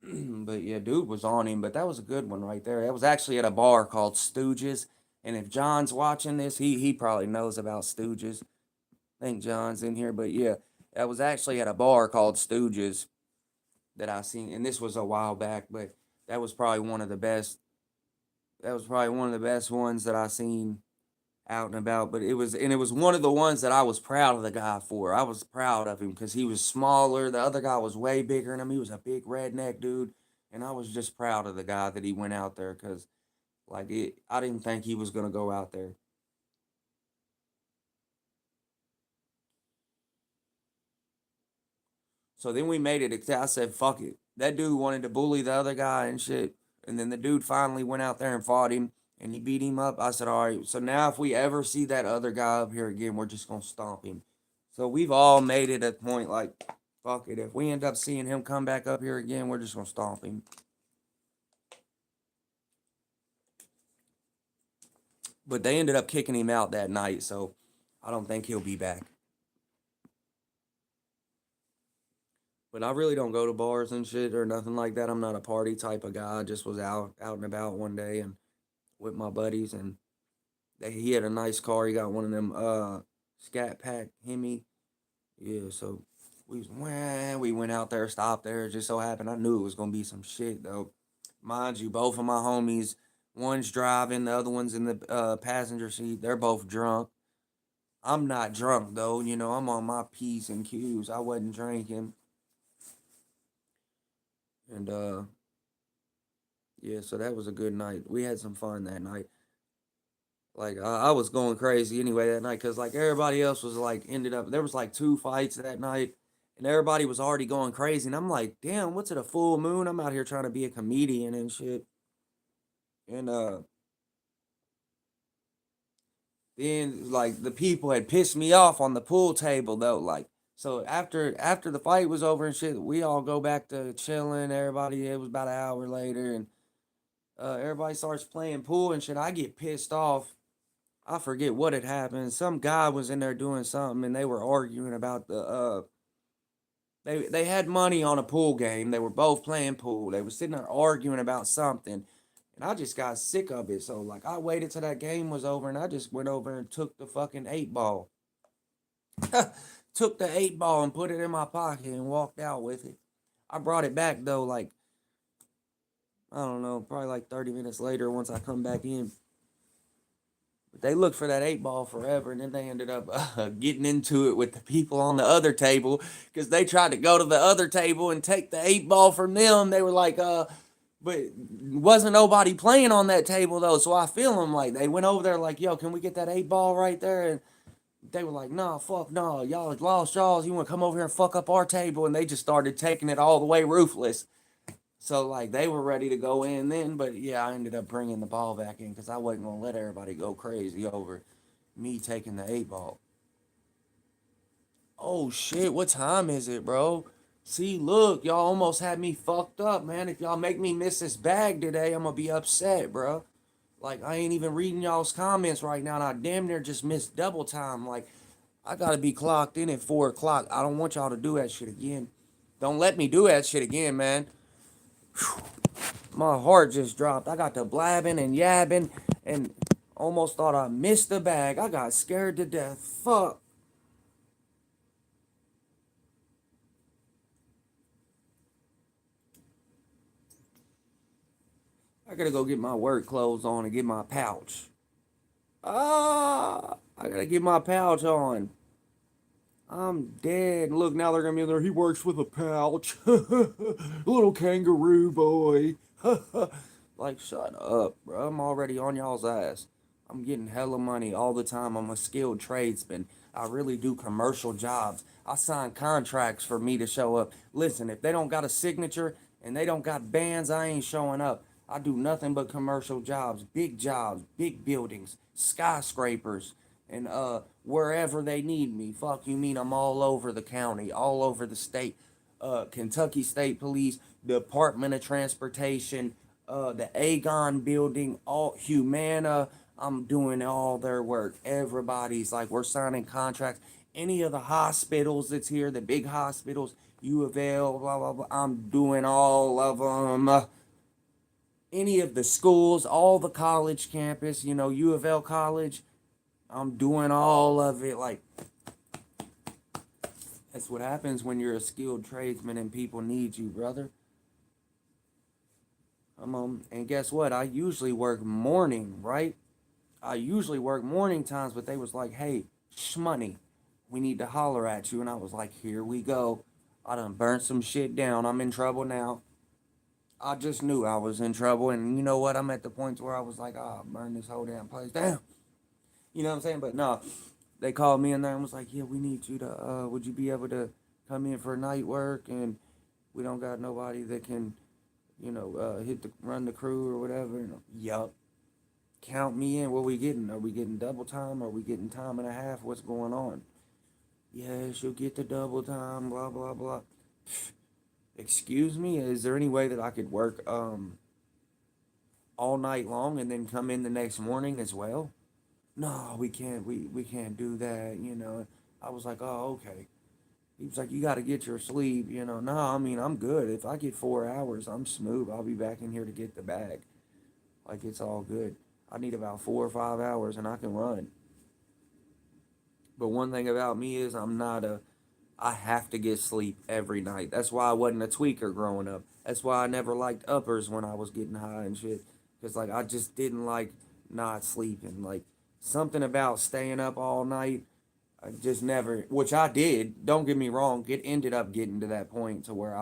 But yeah, dude was on him. But that was a good one right there. That was actually at a bar called Stooges. And if John's watching this, he probably knows about Stooges. I think John's in here, but yeah, that was actually at a bar called Stooges that I seen, and this was a while back, but that was probably one of the best. That was probably one of the best ones that I seen out and about. But it was one of the ones that I was proud of the guy for. I was proud of him because he was smaller. The other guy was way bigger than him. He was a big redneck dude, and I was just proud of the guy that he went out there because, like, I didn't think he was gonna go out there. So then we made it. I said, fuck it. That dude wanted to bully the other guy and shit. And then the dude finally went out there and fought him and he beat him up. I said, all right, so now if we ever see that other guy up here again, we're just going to stomp him. So we've all made it a point like, fuck it. If we end up seeing him come back up here again, we're just going to stomp him. But they ended up kicking him out that night. So I don't think he'll be back. But I really don't go to bars and shit or nothing like that. I'm not a party type of guy. I just was out and about one day and with my buddies, and he had a nice car. He got one of them Scat Pack Hemi. Yeah, so we went out there, stopped there. It just so happened I knew it was gonna be some shit though. Mind you, both of my homies, one's driving, the other one's in the passenger seat. They're both drunk. I'm not drunk though. I'm on my P's and Q's. I wasn't drinking, and yeah, so that was a good night. We had some fun that night. Like, I was going crazy anyway that night because like everybody else was like ended up, there was like 2 fights that night, and everybody was already going crazy, and I'm like, damn, what's it, a full moon? I'm out here trying to be a comedian and shit. And then like the people had pissed me off on the pool table though. Like, so after the fight was over and shit, we all go back to chilling. Everybody, it was about an hour later, and everybody starts playing pool and shit. I get pissed off. I forget what had happened. Some guy was in there doing something, and they were arguing about the they had money on a pool game. They were both playing pool. They were sitting there arguing about something, and I just got sick of it. So like, I waited till that game was over, and I just went over and took the fucking 8 ball. Took the 8 ball and put it in my pocket and walked out with it. I brought it back though, like, I don't know, probably like 30 minutes later once I come back in. But they looked for that 8 ball forever, and then they ended up getting into it with the people on the other table because they tried to go to the other table and take the 8 ball from them. They were like, But wasn't nobody playing on that table though, so I feel them like they went over there like, yo, can we get that 8 ball right there? And they were like, nah, fuck no, y'all lost y'all. You want to come over here and fuck up our table? And they just started taking it all the way ruthless. So like they were ready to go in then, but yeah, I ended up bringing the ball back in because I wasn't gonna let everybody go crazy over me taking the 8 ball. Oh shit, what time is it, bro? See, look, y'all almost had me fucked up, man. If y'all make me miss this bag today, I'm gonna be upset, bro. Like, I ain't even reading y'all's comments right now, and I damn near just missed double time. Like, I gotta be clocked in at 4 o'clock. I don't want y'all to do that shit again. Don't let me do that shit again, man. My heart just dropped. I got to blabbing and yabbing and almost thought I missed the bag. I got scared to death. Fuck. I gotta go get my work clothes on and get my pouch. I gotta get my pouch on. I'm dead. Look, now they're gonna be there. He works with a pouch. Little kangaroo boy. Like, shut up, bro. I'm already on y'all's ass. I'm getting hella money all the time. I'm a skilled tradesman. I really do commercial jobs. I sign contracts for me to show up. Listen, if they don't got a signature and they don't got bands, I ain't showing up. I do nothing but commercial jobs, big buildings, skyscrapers, and wherever they need me. Fuck you mean I'm all over the county, all over the state. Kentucky State Police, Department of Transportation, the Aegon building, all Humana. I'm doing all their work. Everybody's like, we're signing contracts. Any of the hospitals that's here, the big hospitals, U of L, blah, blah, blah. I'm doing all of them. Any of the schools, all the college campus, U of L College, I'm doing all of it. Like, that's what happens when you're a skilled tradesman and people need you, brother. And guess what? I usually work morning, right? I usually work morning times, but they was like, hey, shmoney, we need to holler at you. And I was like, here we go. I done burnt some shit down. I'm in trouble now. I just knew I was in trouble. And you know what? I'm at the point where I was like, oh, burn this whole damn place down. You know what I'm saying? But no, they called me in there and was like, yeah, we need you to, would you be able to come in for night work? And we don't got nobody that can, run the crew or whatever. Yup. Count me in. What we getting? Are we getting double time? Are we getting time and a half? What's going on? Yes, you'll get the double time. Blah blah blah. Excuse me. Is there any way that I could work all night long and then come in the next morning as well? No, we can't. We can't do that. I was like, oh okay. He was like, you got to get your sleep. No, I mean I'm good. If I get 4 hours, I'm smooth. I'll be back in here to get the bag. Like it's all good. I need about 4 or 5 hours and I can run. But one thing about me is I have to get sleep every night. That's why I wasn't a tweaker growing up. That's why I never liked uppers when I was getting high and shit. Because, like, I just didn't like not sleeping. Like, something about staying up all night, I just never, which I did. Don't get me wrong. It ended up getting to that point to where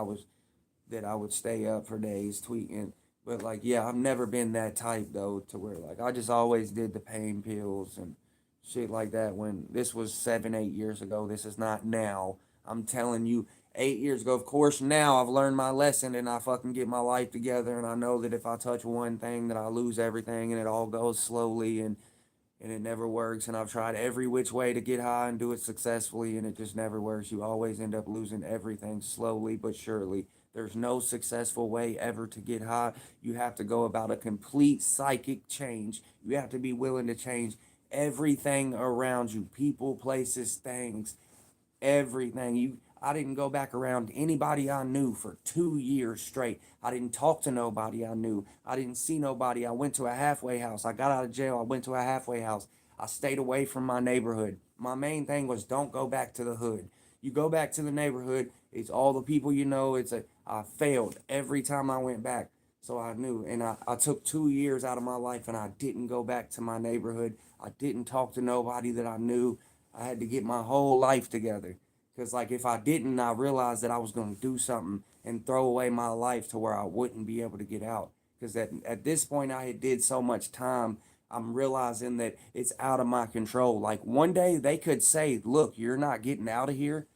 that I would stay up for days tweaking. But, like, yeah, I've never been that type, though, to where, like, I just always did the pain pills and shit like that when this was 7, 8 years ago. This is not now. I'm telling you, 8 years ago. Of course, now I've learned my lesson and I fucking get my life together. And I know that if I touch one thing, that I lose everything and it all goes slowly and it never works. And I've tried every which way to get high and do it successfully and it just never works. You always end up losing everything slowly but surely. There's no successful way ever to get high. You have to go about a complete psychic change. You have to be willing to change everything around you, people, places, things, everything. I didn't go back around anybody I knew for 2 years straight. I didn't talk to nobody I knew. I didn't see nobody. I went to a halfway house. I got out of jail. I went to a halfway house. I stayed away from my neighborhood. My main thing was don't go back to the hood. You go back to the neighborhood, it's all the people you know. I failed every time I went back. So I knew. And I took 2 years out of my life and I didn't go back to my neighborhood. I didn't talk to nobody that I knew. I had to get my whole life together. Because, like, if I didn't, I realized that I was going to do something and throw away my life to where I wouldn't be able to get out. Because at this point, I had did so much time. I'm realizing that it's out of my control. Like one day they could say, look, you're not getting out of here.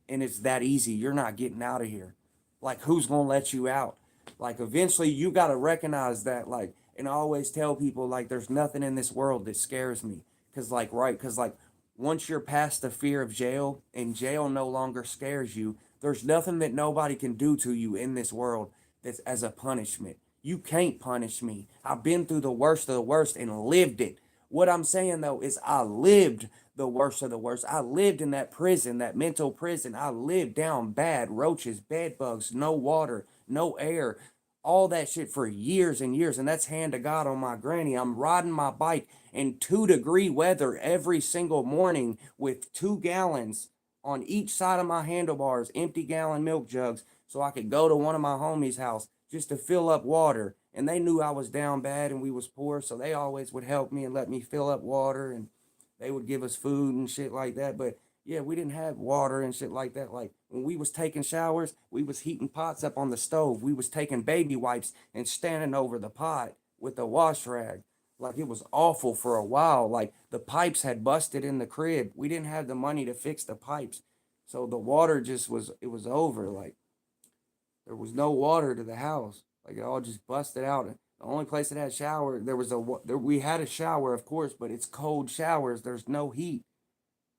And it's that easy. You're not getting out of here. Like, who's going to let you out? Like, eventually, you got to recognize that. Like, and I always tell people, like, there's nothing in this world that scares me. Because, like, right, because, like, once you're past the fear of jail and jail no longer scares you, there's nothing that nobody can do to you in this world that's as a punishment. You can't punish me. I've been through the worst of the worst and lived it. What I'm saying though is I lived the worst of the worst. I lived in that prison, that mental prison. I lived down bad, roaches, bed bugs, no water, no air, all that shit for years and years. And that's hand to God on my granny. I'm riding my bike in 2-degree weather every single morning with 2 gallons on each side of my handlebars, empty gallon milk jugs, so I could go to one of my homies' house just to fill up water. And they knew I was down bad and we was poor, so they always would help me and let me fill up water, and they would give us food and shit like that. But yeah, we didn't have water and shit like that. Like when we was taking showers, we was heating pots up on the stove. We was taking baby wipes and standing over the pot with a wash rag. Like it was awful for a while. Like the pipes had busted in the crib. We didn't have the money to fix the pipes. So the water just was, it was over. Like there was no water to the house. Like it all just busted out. The only place that had shower, we had a shower, of course, but it's cold showers. There's no heat.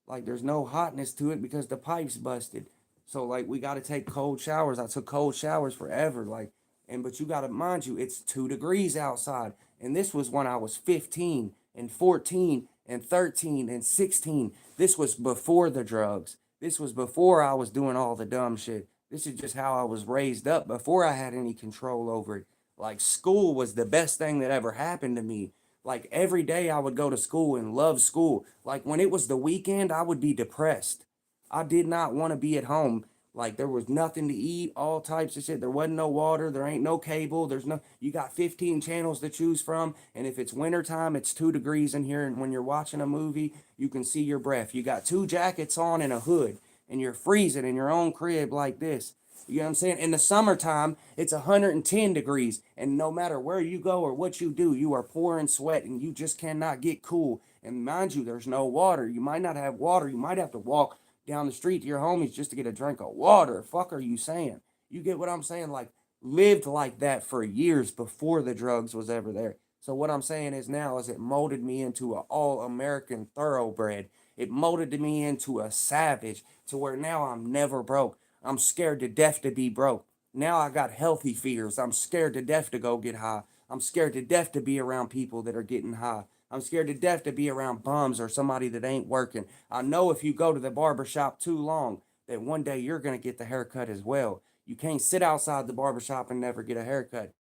Like there's no hotness to it because the pipes busted. So like we got to take cold showers. I took cold showers forever. Like, and but you got to mind you, it's 2 degrees outside. And this was when I was 15 and 14 and 13 and 16. This was before the drugs. This was before I was doing all the dumb shit. This is just how I was raised up before I had any control over it. Like school was the best thing that ever happened to me. Like every day I would go to school and love school. Like when it was the weekend, I would be depressed. I did not want to be at home. Like there was nothing to eat, all types of shit. There wasn't no water, there ain't no cable, you got 15 channels to choose from. And if it's wintertime, it's 2 degrees in here. And when you're watching a movie, you can see your breath. You got 2 jackets on and a hood, and you're freezing in your own crib like this. You know what I'm saying? In the summertime, it's 110 degrees, and no matter where you go or what you do, you are pouring sweat, and you just cannot get cool. And mind you, there's no water. You might not have water. You might have to walk down the street to your homies just to get a drink of water. Fuck are you saying? You get what I'm saying? Like, lived like that for years before the drugs was ever there. So what I'm saying is now is it molded me into an all-American thoroughbred. It molded me into a savage to where now I'm never broke. I'm scared to death to be broke. Now I got healthy fears. I'm scared to death to go get high. I'm scared to death to be around people that are getting high. I'm scared to death to be around bums or somebody that ain't working. I know if you go to the barber shop too long, that one day you're going to get the haircut as well. You can't sit outside the barber shop and never get a haircut.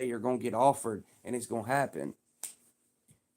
You're going to get offered and it's going to happen.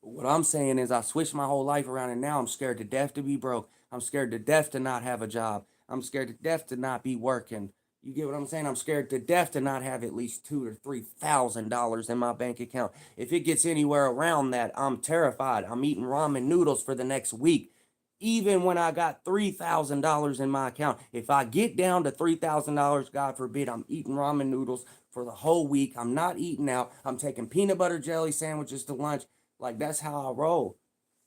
But what I'm saying is I switched my whole life around and now I'm scared to death to be broke. I'm scared to death to not have a job. I'm scared to death to not be working. You get what I'm saying? I'm scared to death to not have at least $2,000 or $3,000 in my bank account. If it gets anywhere around that, I'm terrified. I'm eating ramen noodles for the next week. Even when I got $3,000 in my account, if I get down to $3,000, God forbid, I'm eating ramen noodles for the whole week. I'm not eating out. I'm taking peanut butter jelly sandwiches to lunch. Like that's how I roll.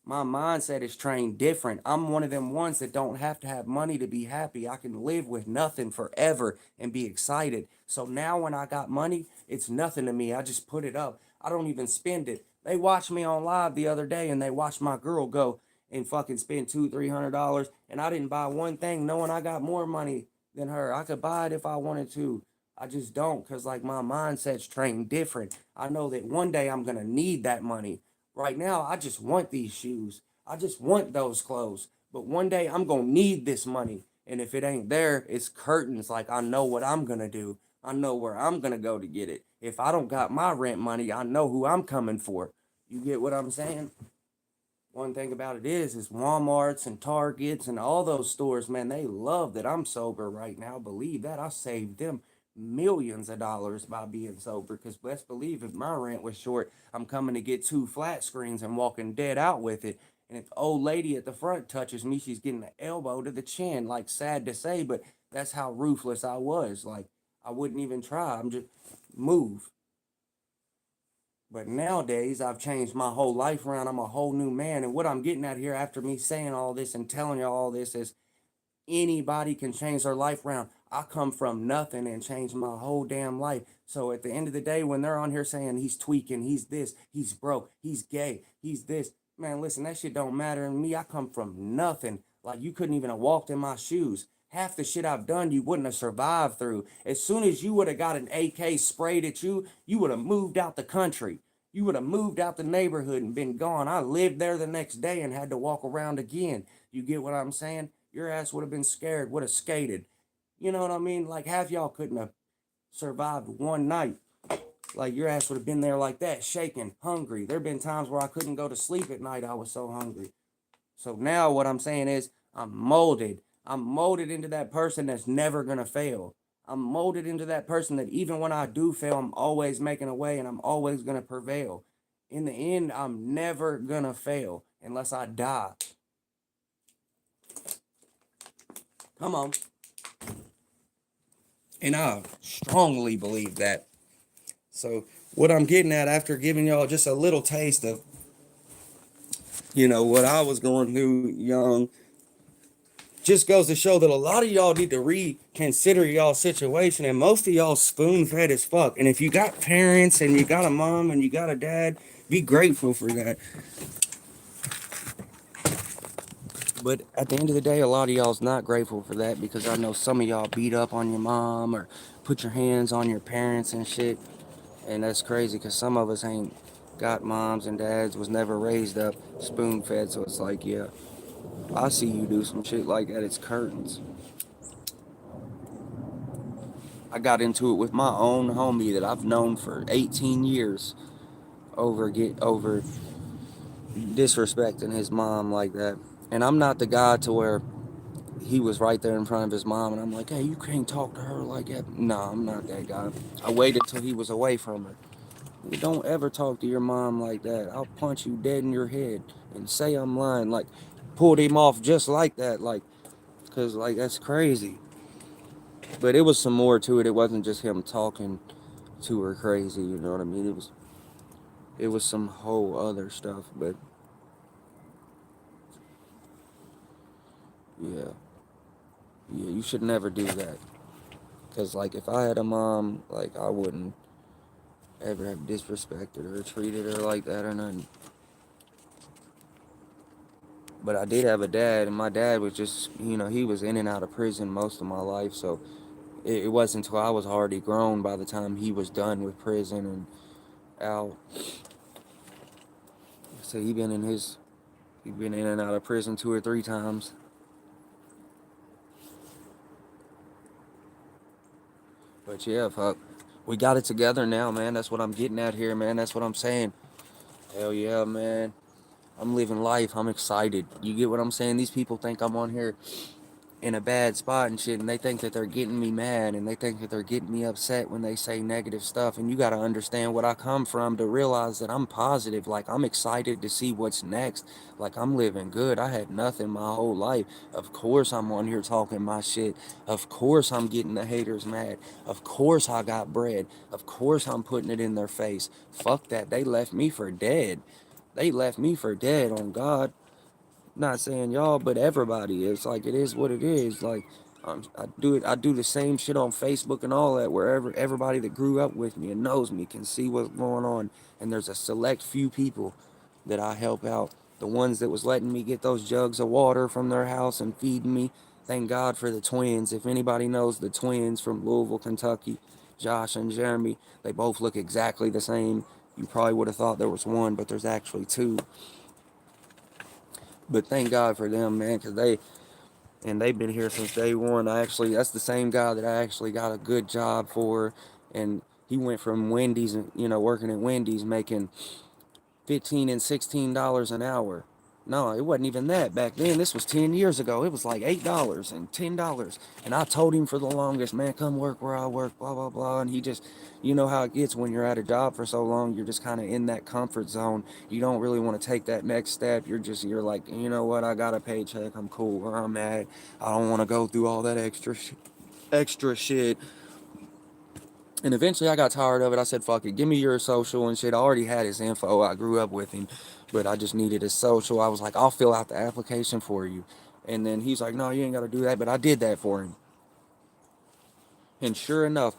My mindset is trained different. I'm one of them ones that don't have to have money to be happy. I can live with nothing forever and be excited. So now when I got money, it's nothing to me. I just put it up. I don't even spend it. They watched me on live the other day and they watched my girl go and fucking spend $200-300, and I didn't buy one thing knowing I got more money than her. I could buy it if I wanted to. I just don't, because like my mindset's trained different. I know that one day I'm gonna need that money. Right now, I just want these shoes. I just want those clothes. But one day I'm gonna need this money. And if it ain't there, it's curtains. Like I know what I'm gonna do. I know where I'm gonna go to get it. If I don't got my rent money, I know who I'm coming for. You get what I'm saying? One thing about it is Walmarts and Targets and all those stores, man, they love that I'm sober right now. Believe that. I saved them millions of dollars by being sober. Because best believe if my rent was short, I'm coming to get 2 flat screens and walking dead out with it. And if the old lady at the front touches me, she's getting an elbow to the chin. Like, sad to say, but that's how ruthless I was. Like, I wouldn't even try. I'm just move. But nowadays, I've changed my whole life around. I'm a whole new man. And what I'm getting at here after me saying all this and telling you all this is anybody can change their life around. I come from nothing and changed my whole damn life. So at the end of the day, when they're on here saying he's tweaking, he's this, he's broke, he's gay, he's this, man, listen, that shit don't matter to me. I come from nothing. Like you couldn't even have walked in my shoes. Half the shit I've done, you wouldn't have survived through. As soon as you would have got an AK sprayed at you, you would have moved out the country. You would have moved out the neighborhood and been gone. I lived there the next day and had to walk around again. You get what I'm saying? Your ass would have been scared, would have skated. You know what I mean? Like half y'all couldn't have survived one night. Like your ass would have been there like that, shaking, hungry. There have been times where I couldn't go to sleep at night. I was so hungry. So now what I'm saying is I'm molded. I'm molded into that person that's never gonna fail. I'm molded into that person that even when I do fail, I'm always making a way and I'm always gonna prevail. In the end, I'm never gonna fail unless I die. Come on. And I strongly believe that. So what I'm getting at after giving y'all just a little taste of, what I was going through young, just goes to show that a lot of y'all need to reconsider y'all situation, and most of y'all spoon fed as fuck. And if you got parents and you got a mom and you got a dad, be grateful for that. But at the end of the day, a lot of y'all's not grateful for that because I know some of y'all beat up on your mom or put your hands on your parents and shit. And that's crazy because some of us ain't got moms and dads, was never raised up spoon fed. So it's like, yeah, I see you do some shit like that. It's curtains. I got into it with my own homie that I've known for 18 years over disrespecting his mom like that. And I'm not the guy to where he was right there in front of his mom and I'm like, hey, you can't talk to her like that. No, I'm not that guy. I waited till he was away from her. Don't ever talk to your mom like that. I'll punch you dead in your head and say I'm lying. Like, pulled him off just like that. Like, because, like, that's crazy. But it was some more to it. It wasn't just him talking to her crazy, you know what I mean? It was some whole other stuff. But, yeah. Yeah, you should never do that. Because, like, if I had a mom, like, I wouldn't ever have disrespected her, treated her like that or nothing. But I did have a dad, and my dad was just, he was in and out of prison most of my life. So it wasn't until I was already grown by the time he was done with prison and out. So he been in and out of prison 2 or 3 times. But yeah, fuck. We got it together now, man. That's what I'm getting at here, man. That's what I'm saying. Hell yeah, man. I'm living life. I'm excited. You get what I'm saying? These people think I'm on here in a bad spot and shit, and they think that they're getting me mad and they think that they're getting me upset when they say negative stuff. And you got to understand what I come from to realize that I'm positive. Like, I'm excited to see what's next. Like, I'm living good. I had nothing my whole life. Of course I'm on here talking my shit. Of course I'm getting the haters mad. Of course I got bread. Of course I'm putting it in their face. Fuck that. They left me for dead. They left me for dead, on God. Not saying y'all, but everybody. It's like, it is what it is. Like, I do it. I do the same shit on Facebook and all that, wherever everybody that grew up with me and knows me can see what's going on. And there's a select few people that I help out. The ones that was letting me get those jugs of water from their house and feeding me. Thank God for the twins. If anybody knows the twins from Louisville, Kentucky, Josh and Jeremy, they both look exactly the same. You probably would have thought there was one, but there's actually two. But thank God for them, man, because they've been here since day one. That's the same guy that I actually got a good job for, and he went from Wendy's, working at Wendy's, making $15 and $16 an hour. No, it wasn't even that back then. This was 10 years ago. It was like $8 and $10. And I told him for the longest, man, come work where I work, blah, blah, blah. And he just, you know how it gets when you're at a job for so long, you're just kind of in that comfort zone. You don't really want to take that next step. You're like, you know what, I got a paycheck. I'm cool where I'm at. I don't want to go through all that extra shit. And eventually I got tired of it. I said, fuck it, give me your social and shit. I already had his info. I grew up with him, but I just needed his social. I was like, I'll fill out the application for you. And then he's like, no, you ain't got to do that. But I did that for him. And sure enough,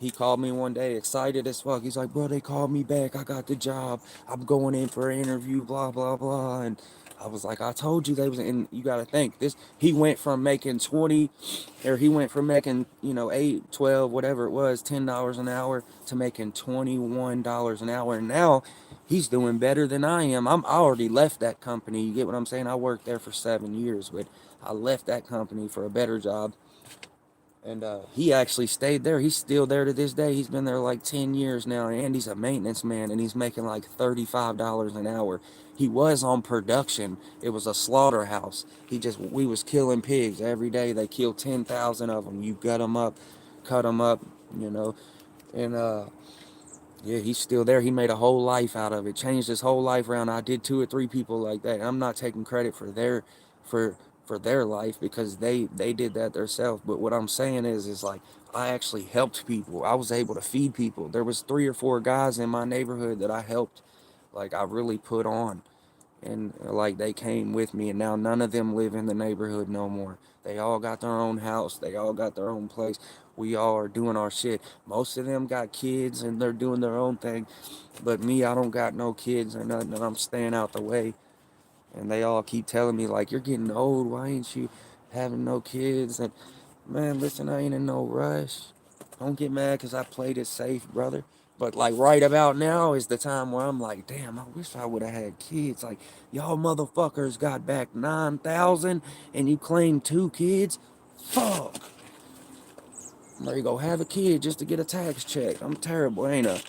he called me one day, excited as fuck. He's like, bro, they called me back. I got the job. I'm going in for an interview, blah, blah, blah. And I was like, I told you they was, and you got to think this, he went from making 20, or he went from making, 8, 12, whatever it was, $10 an hour to making $21 an hour. And now he's doing better than I am. I already left that company. You get what I'm saying? I worked there for 7 years, but I left that company for a better job. And he actually stayed there. He's still there to this day. He's been there like 10 years now. And he's a maintenance man, and he's making like $35 an hour. He was on production. It was a slaughterhouse. We was killing pigs every day. They killed 10,000 of them. You gut them up, cut them up, you know. And yeah, he's still there. He made a whole life out of it, changed his whole life around. I did 2 or 3 people like that. I'm not taking credit for for their life because they did that themselves. But what I'm saying is like I actually helped people. I was able to feed people. There was 3 or 4 guys in my neighborhood that I helped, like I really put on, and like they came with me, and now none of them live in the neighborhood no more. They all got their own house, they all got their own place. We all are doing our shit. Most of them got kids and they're doing their own thing, but me, I don't got no kids or nothing, and I'm staying out the way. And they all keep telling me like, you're getting old, why ain't you having no kids? And man, listen, I ain't in no rush. Don't get mad because I played it safe, brother. But like right about now is the time where I'm like, damn, I wish I would have had kids. Like, y'all motherfuckers got back 9,000 and you claimed 2 kids? Fuck. There you go, have a kid just to get a tax check. I'm terrible, ain't I?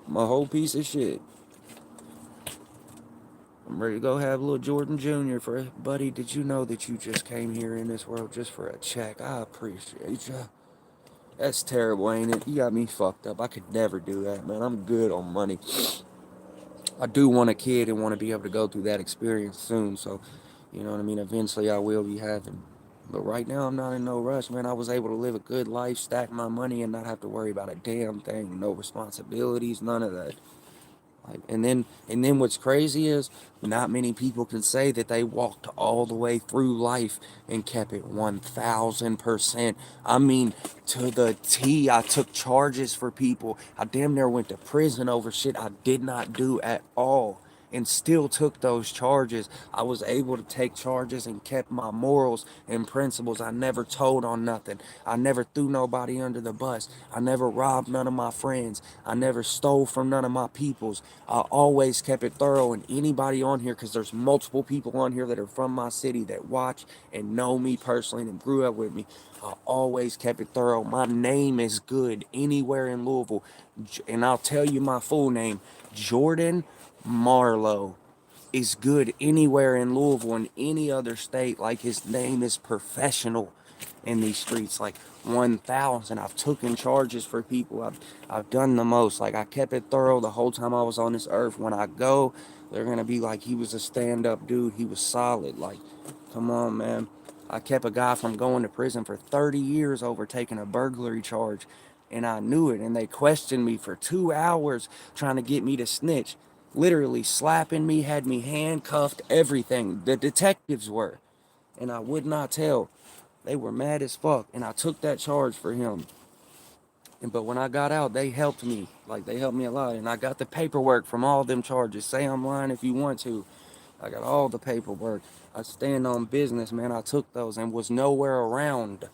I'm a whole piece of shit. I'm ready to go have a little Jordan Jr. for, buddy, did you know that you just came here in this world just for a check? I appreciate you. That's terrible, ain't it? You got me fucked up. I could never do that, man. I'm good on money. I do want a kid and want to be able to go through that experience soon. So, you know what I mean? Eventually I will be having. But right now I'm not in no rush, man. I was able to live a good life, stack my money, and not have to worry about a damn thing. No responsibilities, none of that. Like, and then what's crazy is not many people can say that they walked all the way through life and kept it 1,000%. I mean, to the T. I took charges for people. I damn near went to prison over shit I did not do at all, and still took those charges. I was able to take charges and kept my morals and principles. I never told on nothing. I never threw nobody under the bus. I never robbed none of my friends. I never stole from none of my peoples. I always kept it thorough. And anybody on here, because there's multiple people on here that are from my city that watch and know me personally and grew up with me, I always kept it thorough. My name is good anywhere in Louisville. And I'll tell you my full name, Jordan Marlowe, is good anywhere in Louisville and any other state. Like, his name is professional in these streets. Like 1,000. I've taken charges for people. I've done the most. Like, I kept it thorough the whole time I was on this earth. When I go, they're gonna be like, he was a stand-up dude. He was solid. Like, come on, man. I kept a guy from going to prison for 30 years over taking a burglary charge, and I knew it. And they questioned me for 2 hours trying to get me to snitch. Literally slapping me, had me handcuffed, everything. The detectives were. And I would not tell. They were mad as fuck. And I took that charge for him. But when I got out, they helped me. Like, they helped me a lot. And I got the paperwork from all them charges. Say I'm lying if you want to. I got all the paperwork. I stand on business, man. I took those and was nowhere around.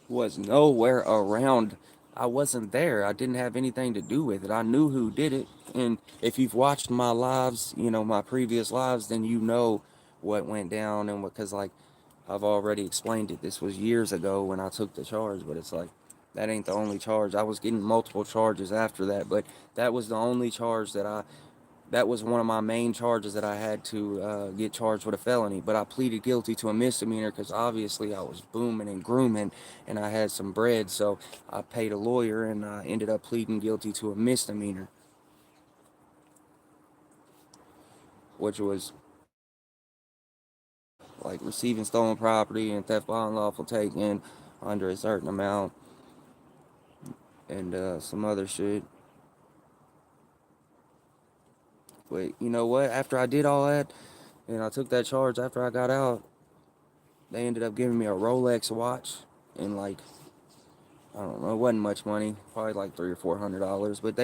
Was nowhere around. I wasn't there. I didn't have anything to do with it. I knew who did it. And if you've watched my lives, my previous lives, then you know what went down. And because, like, I've already explained it. This was years ago when I took the charge, but it's like, that ain't the only charge. I was getting multiple charges after that, but that was the only charge that was one of my main charges that I had to get charged with a felony. But I pleaded guilty to a misdemeanor because obviously I was booming and grooming and I had some bread. So I paid a lawyer and I ended up pleading guilty to a misdemeanor, which was like receiving stolen property and theft by unlawful taking under a certain amount, and some other shit. But you know what? After I did all that, and I took that charge after I got out, they ended up giving me a Rolex watch and like I don't know, it wasn't much money, probably like $300 or $400, but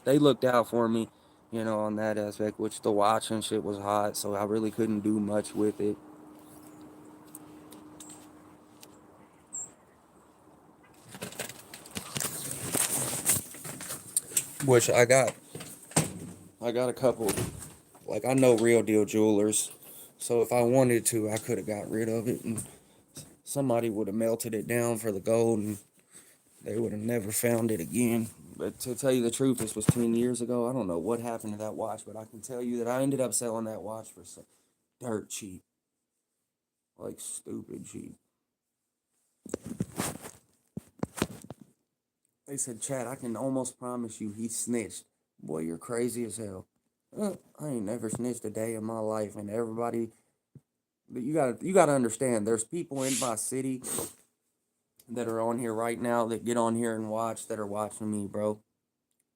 they looked out for me, on that aspect. Which the watch and shit was hot, so I really couldn't do much with it. Which I got a couple, like I know Real Deal Jewelers, so if I wanted to, I could have got rid of it, and somebody would have melted it down for the gold, and they would have never found it again. But to tell you the truth, this was 10 years ago. I don't know what happened to that watch, but I can tell you that I ended up selling that watch for some dirt cheap, like stupid cheap. They said, Chad, I can almost promise you he snitched. Boy, you're crazy as hell. I ain't never snitched a day in my life, and everybody. But you gotta understand. There's people in my city that are on here right now that get on here and watch that are watching me, bro.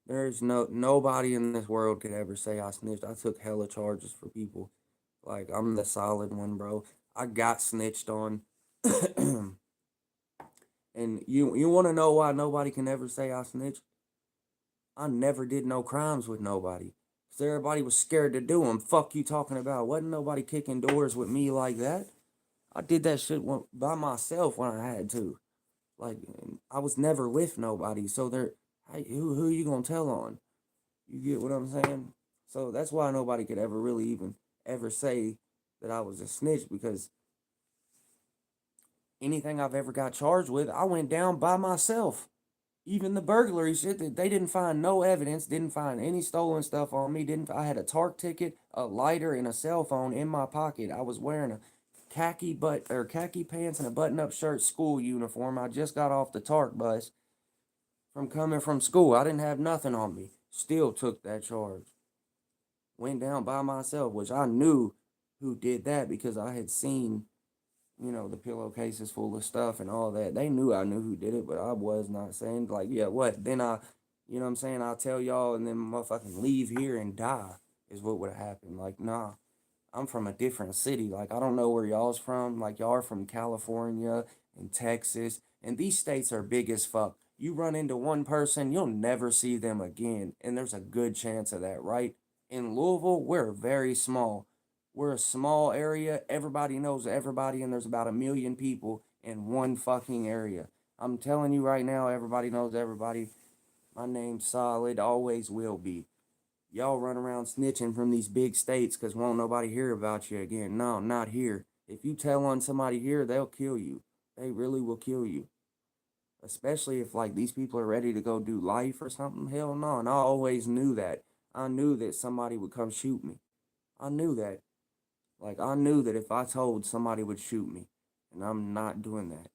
There's nobody in this world could ever say I snitched. I took hella charges for people. Like I'm the solid one, bro. I got snitched on. And you want to know why nobody can ever say I snitched? I never did no crimes with nobody. So everybody was scared to do them. Fuck you talking about? Wasn't nobody kicking doors with me like that. I did that shit by myself when I had to. Like I was never with nobody. So hey, who you gonna tell on? You get what I'm saying? So that's why nobody could ever really even ever say that I was a snitch, because anything I've ever got charged with, I went down by myself. Even the burglary shit, that they didn't find no evidence, didn't find any stolen stuff on me. Didn't I had a TARC ticket, a lighter, and a cell phone in my pocket. I was wearing a khaki pants and a button-up shirt, school uniform. I just got off the TARC bus from coming from school. I didn't have nothing on me. Still took that charge. Went down by myself, which I knew who did that because I had seen, the pillowcases full of stuff and all that. They knew I knew who did it, but I was not saying, like, yeah, what? Then you know what I'm saying? I'll tell y'all and then motherfucking leave here and die is what would have happened. Like, nah, I'm from a different city. Like, I don't know where y'all's from. Like, y'all are from California and Texas, and these states are big as fuck. You run into one person, you'll never see them again, and there's a good chance of that, right? In Louisville, we're very small. We're a small area. Everybody knows everybody, and there's about 1 million people in one fucking area. I'm telling you right now, everybody knows everybody. My name's Solid, always will be. Y'all run around snitching from these big states because won't nobody hear about you again. No, not here. If you tell on somebody here, they'll kill you. They really will kill you. Especially if like these people are ready to go do life or something. Hell no. And I always knew that. I knew that somebody would come shoot me. I knew that. Like I knew that if I told, somebody would shoot me. And I'm not doing that.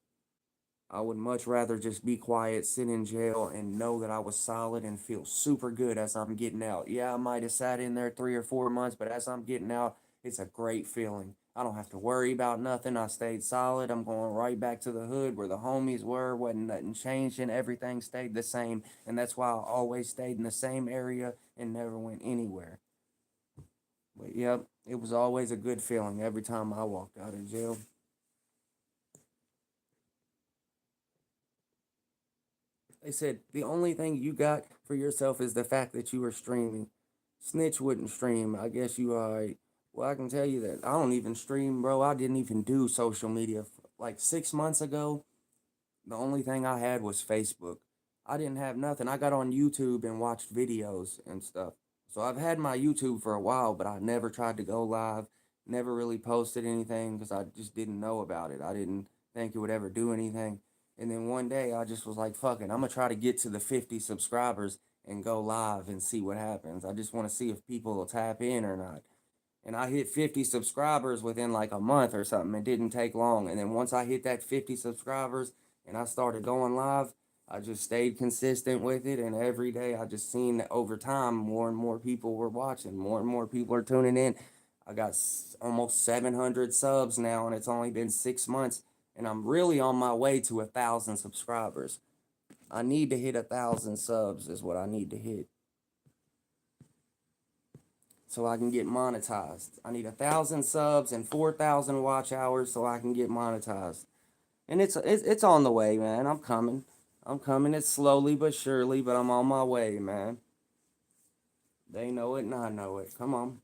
I would much rather just be quiet, sit in jail, and know that I was solid and feel super good as I'm getting out. Yeah, I might have sat in there 3 or 4 months, but as I'm getting out, it's a great feeling. I don't have to worry about nothing. I stayed solid. I'm going right back to the hood where the homies were. Wasn't nothing changing. Everything stayed the same. And that's why I always stayed in the same area and never went anywhere. But yep, it was always a good feeling every time I walked out of jail. They said the only thing you got for yourself is the fact that you were streaming. Snitch wouldn't stream. I guess you alright. Well, I can tell you that I don't even stream, bro. I didn't even do social media. Like 6 months ago, the only thing I had was Facebook. I didn't have nothing. I got on YouTube and watched videos and stuff. So I've had my YouTube for a while, but I never tried to go live. Never really posted anything because I just didn't know about it. I didn't think it would ever do anything. And then one day I just was like, fuck it. I'm going to try to get to the 50 subscribers and go live and see what happens. I just want to see if people will tap in or not. And I hit 50 subscribers within like a month or something. It didn't take long. And then once I hit that 50 subscribers and I started going live, I just stayed consistent with it. And every day I just seen that over time, more and more people were watching, more and more people are tuning in. I got almost 700 subs now, and it's only been 6 months, and I'm really on my way to 1,000 subscribers. I need to hit 1,000 subs is what I need to hit, so I can get monetized. I need 1,000 subs and 4,000 watch hours so I can get monetized. And it's on the way, man. I'm coming. I'm coming. It's slowly but surely, but I'm on my way, man. They know it and I know it. Come on.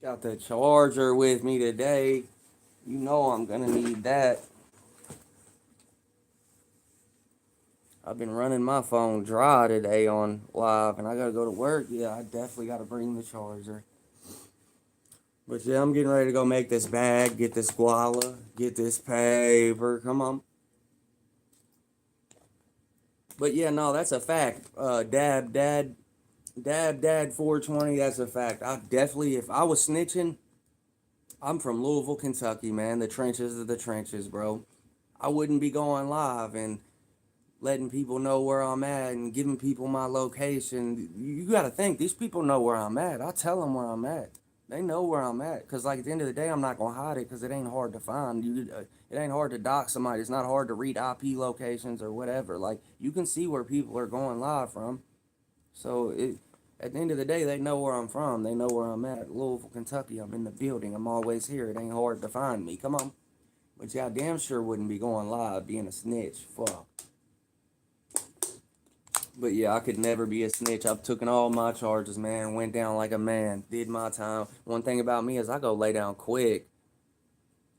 Got the charger with me today. You know I'm gonna need that. I've been running my phone dry today on live, and I gotta go to work. Yeah, I definitely gotta bring the charger. But yeah, I'm getting ready to go make this bag, get this guala, get this paper. Come on. But yeah, no, that's a fact. Dad 420, that's a fact. I definitely, if I was snitching, I'm from Louisville, Kentucky, man. The trenches of the trenches, bro. I wouldn't be going live and letting people know where I'm at and giving people my location. You got to think, these people know where I'm at. I tell them where I'm at. They know where I'm at. Because, like, at the end of the day, I'm not going to hide it because it ain't hard to find. It ain't hard to dox somebody. It's not hard to read IP locations or whatever. Like, you can see where people are going live from. So, at the end of the day, they know where I'm from. They know where I'm at. Louisville, Kentucky. I'm in the building. I'm always here. It ain't hard to find me. Come on. But yeah, I damn sure wouldn't be going live being a snitch. Fuck. But yeah, I could never be a snitch. I've taken all my charges, man. Went down like a man. Did my time. One thing about me is I go lay down quick.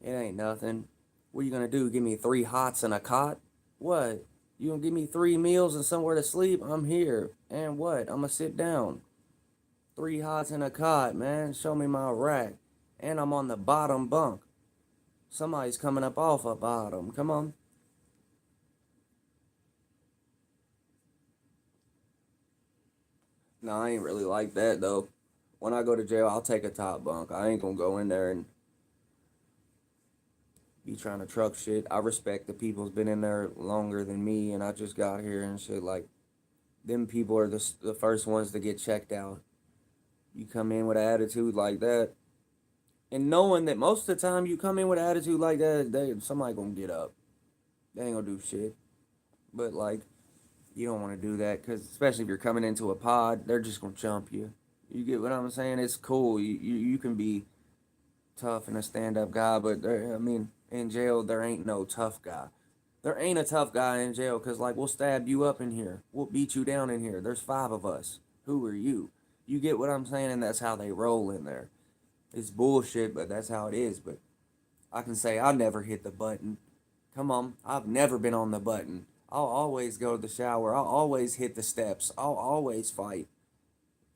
It ain't nothing. What you gonna do? Give me 3 hots and a cot? What? You gonna give me 3 meals and somewhere to sleep? I'm here. And what? I'm gonna sit down. 3 hots and a cot, man. Show me my rack. And I'm on the bottom bunk. Somebody's coming up off a bottom. Come on. No, I ain't really like that though. When I go to jail, I'll take a top bunk. I ain't gonna go in there and be trying to truck shit. I respect the people's been in there longer than me, and I just got here and shit. Like, them people are the first ones to get checked out. You come in with an attitude like that, and knowing that most of the time you come in with an attitude like that, somebody gonna get up. They ain't gonna do shit. But like, you don't want to do that because especially if you're coming into a pod, they're just gonna jump you. You get what I'm saying? It's cool. You can be tough and a stand up guy, but I mean, in jail there ain't no tough guy. There ain't a tough guy in jail because like we'll stab you up in here, we'll beat you down in here. There's 5 of us. Who are you? You get what I'm saying? And that's how they roll in there. It's bullshit, but that's how it is. But I can say I never hit the button. Come on, I've never been on the button. I'll always go to the shower. I'll always hit the steps. I'll always fight.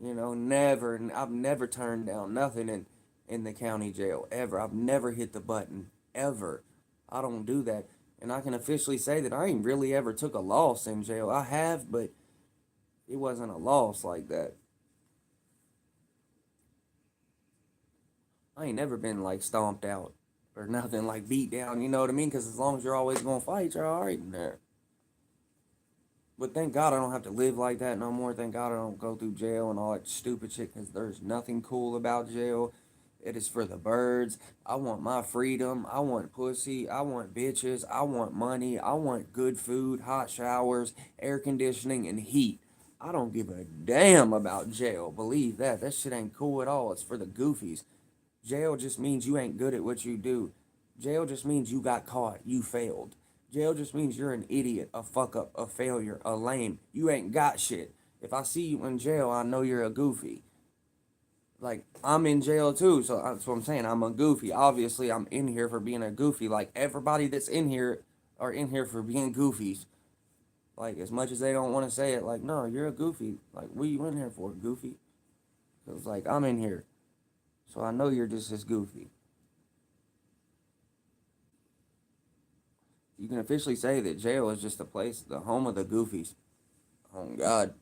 You know, never. I've never turned down nothing in the county jail ever. I've never hit the button ever. I don't do that, and I can officially say that I ain't really ever took a loss in jail. I have, but it wasn't a loss like that. I ain't never been like stomped out or nothing like beat down. You know what I mean? Because as long as you're always gonna fight, you're all right in there. But thank God I don't have to live like that no more. Thank God I don't go through jail and all that stupid shit because there's nothing cool about jail. It is for the birds. I want my freedom. I want pussy. I want bitches. I want money. I want good food, hot showers, air conditioning, and heat. I don't give a damn about jail. Believe that. That shit ain't cool at all. It's for the goofies. Jail just means you ain't good at what you do. Jail just means you got caught. You failed. Jail just means you're an idiot, a fuck up, a failure, a lame. You ain't got shit. If I see you in jail, I know you're a goofy. Like, I'm in jail too, so that's what I'm saying. I'm a goofy. Obviously, I'm in here for being a goofy. Like, everybody that's in here are in here for being goofies. Like, as much as they don't want to say it, like, no, you're a goofy. Like, what are you in here for, goofy? Because, like, I'm in here. So I know you're just as goofy. You can officially say that jail is just a place, the home of the goofies. Oh, God.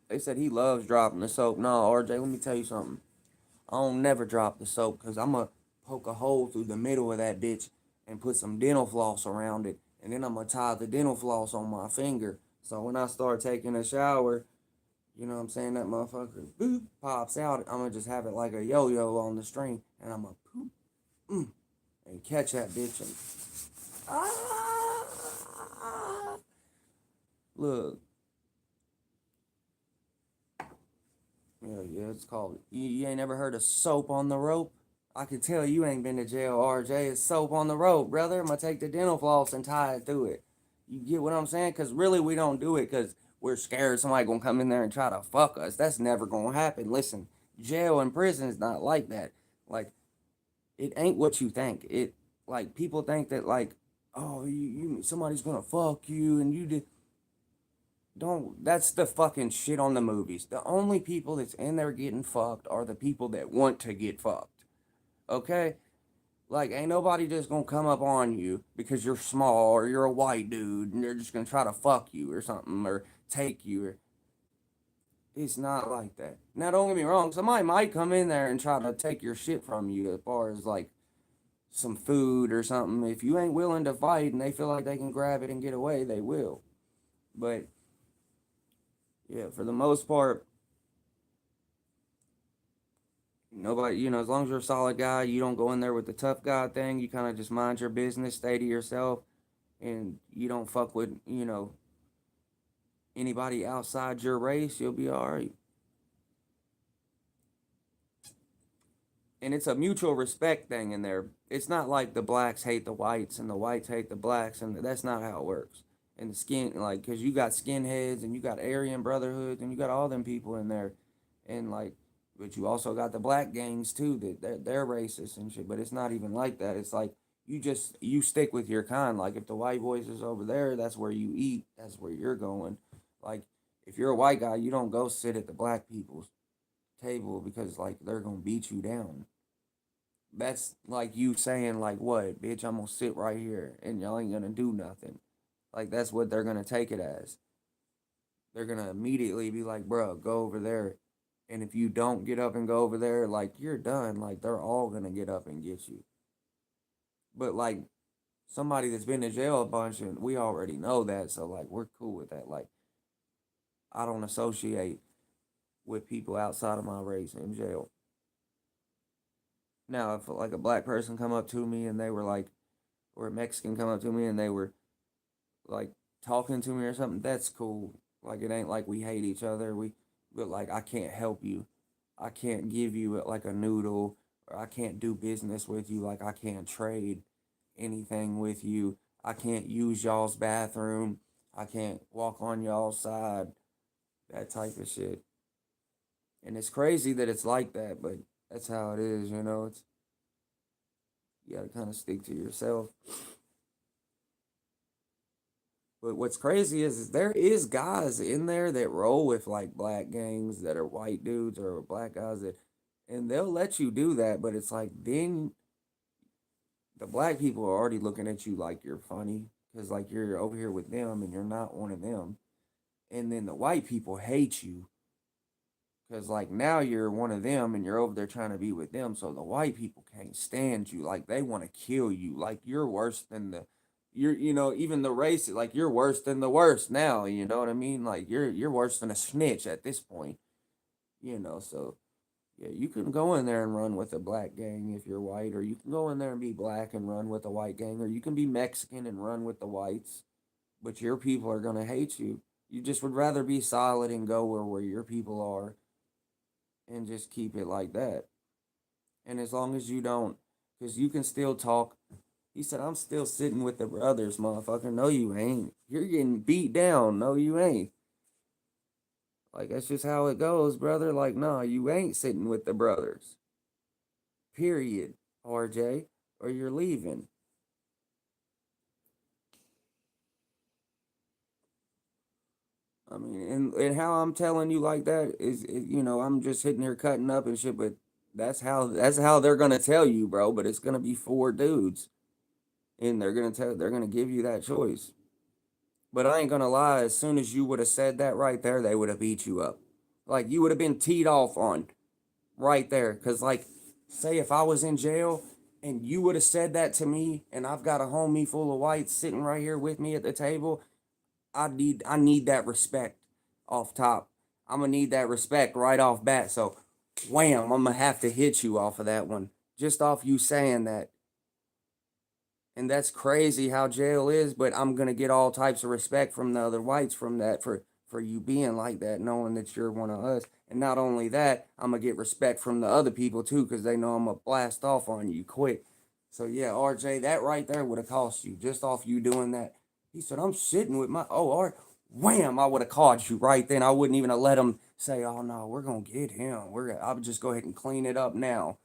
They said he loves dropping the soap. No, RJ, let me tell you something. I don't never drop the soap because I'm going to poke a hole through the middle of that bitch and put some dental floss around it. And then I'm going to tie the dental floss on my finger. So when I start taking a shower, you know what I'm saying, that motherfucker boop, pops out. I'm going to just have it like a yo-yo on the string. And I'm going to poop and catch that bitch. And, ah, look. Yeah, it's called. You ain't never heard of soap on the rope? I can tell you ain't been to jail, RJ. It's soap on the rope, brother. I'm gonna take the dental floss and tie it through it. You get what I'm saying? Because really, we don't do it because we're scared somebody gonna come in there and try to fuck us. That's never gonna happen. Listen, jail and prison is not like that. Like, it ain't what you think. It, like, people think that, like, oh, somebody's gonna fuck you and you did. Don't, that's the fucking shit on the movies. The only people that's in there getting fucked are the people that want to get fucked. Okay? Like, ain't nobody just gonna come up on you because you're small or you're a white dude and they're just gonna try to fuck you or something or take you. It's not like that. Now, don't get me wrong, somebody might come in there and try to take your shit from you as far as like some food or something. If you ain't willing to fight and they feel like they can grab it and get away, they will. But yeah, for the most part, nobody, as long as you're a solid guy, you don't go in there with the tough guy thing. You kind of just mind your business, stay to yourself, and you don't fuck with, anybody outside your race, you'll be all right. And it's a mutual respect thing in there. It's not like the blacks hate the whites and the whites hate the blacks, and that's not how it works. And the skin, like, because you got skinheads and you got Aryan Brotherhoods and you got all them people in there, and like, but you also got the black gangs too that they're racist and shit. But it's not even like that. It's like you stick with your kind. Like if the white boys is over there, that's where you eat. That's where you're going. Like if you're a white guy, you don't go sit at the black people's table because like they're gonna beat you down. That's like you saying like what, bitch, I'm gonna sit right here and y'all ain't gonna do nothing. Like that's what they're gonna take it as. They're gonna immediately be like, bro, go over there. And if you don't get up and go over there, like you're done. Like they're all gonna get up and get you. But like somebody that's been to jail a bunch and we already know that, so like we're cool with that. Like I don't associate with people outside of my race in jail. Now if like a black person come up to me and they were like, or a Mexican come up to me and they were like talking to me or something, that's cool. Like it ain't like we hate each other. But like I can't help you. I can't give you like a noodle, or I can't do business with you. Like I can't trade anything with you. I can't use y'all's bathroom. I can't walk on y'all's side. That type of shit. And it's crazy that it's like that, but that's how it is, It's you gotta kind of stick to yourself. But what's crazy is there is guys in there that roll with like black gangs that are white dudes or black guys that, and they'll let you do that, but it's like then the black people are already looking at you like you're funny because like you're over here with them and you're not one of them, and then the white people hate you because like now you're one of them and you're over there trying to be with them, so the white people can't stand you, like they want to kill you, like you're worse than the you're even the race, like you're worse than the worst now, you know what I mean, like you're worse than a snitch at this point, so yeah, you can go in there and run with a black gang if you're white, or you can go in there and be black and run with a white gang, or you can be Mexican and run with the whites, but your people are gonna hate you. You just would rather be solid and go where your people are and just keep it like that. And as long as you don't, because you can still talk. He said, I'm still sitting with the brothers, motherfucker. No, you ain't. You're getting beat down. No, you ain't. Like, that's just how it goes, brother. Like, no, you ain't sitting with the brothers. Period, RJ. Or you're leaving. I mean, and how I'm telling you like that I'm just sitting here cutting up and shit, but that's how they're gonna tell you, bro. But it's gonna be four dudes, and they're gonna give you that choice. But I ain't gonna lie, as soon as you would have said that right there, they would have beat you up. Like you would have been teed off on. right there. Because, like, say if I was in jail and you would have said that to me, and I've got a homie full of whites sitting right here with me at the table, I need that respect off top. I'm gonna need that respect right off bat. So, wham, I'm gonna have to hit you off of that one, just off you saying that. And that's crazy how jail is, but I'm gonna get all types of respect from the other whites from that for you being like that, knowing that you're one of us. And not only that, I'm gonna get respect from the other people too, because they know I'm gonna blast off on you quick. So yeah, RJ, that right there would have cost you just off you doing that. He said, I'm sitting with my wham, I would have caught you right then. I wouldn't even have let him say, oh no, we're gonna get him. I would just go ahead and clean it up now.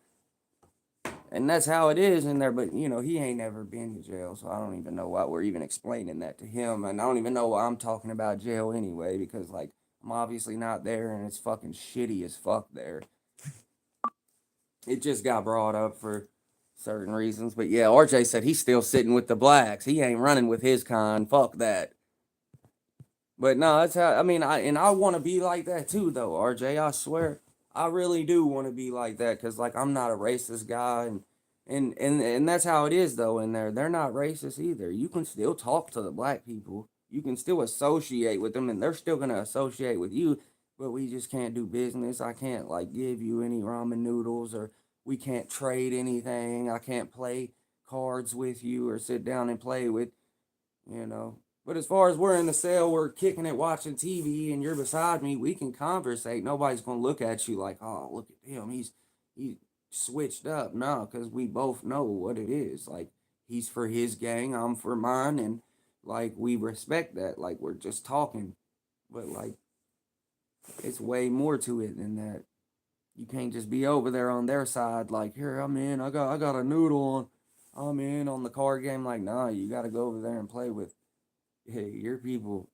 And that's how it is in there. But he ain't never been to jail, so I don't even know why we're even explaining that to him. And I don't even know why I'm talking about jail anyway, because like I'm obviously not there, and it's fucking shitty as fuck there. It just got brought up for certain reasons. But yeah, RJ said he's still sitting with the blacks. He ain't running with his kind. Fuck that. But no, that's how I want to be like that too, though, RJ. I swear, I really do want to be like that, cause like I'm not a racist guy, and that's how it is though. In there, they're not racist either. You can still talk to the black people. You can still associate with them, and they're still gonna associate with you. But we just can't do business. I can't like give you any ramen noodles, or we can't trade anything. I can't play cards with you or sit down and play with you know. But as far as we're in the cell, we're kicking it, watching TV, and you're beside me, we can conversate. Nobody's gonna look at you like, oh, look at him, he's switched up. No, because we both know what it is. Like he's for his gang, I'm for mine, and like we respect that. Like we're just talking, but like it's way more to it than that. You can't just be over there on their side, like here I'm in, I got a noodle on, I'm in on the card game. Like nah, you got to go over there and play with. Hey, your people,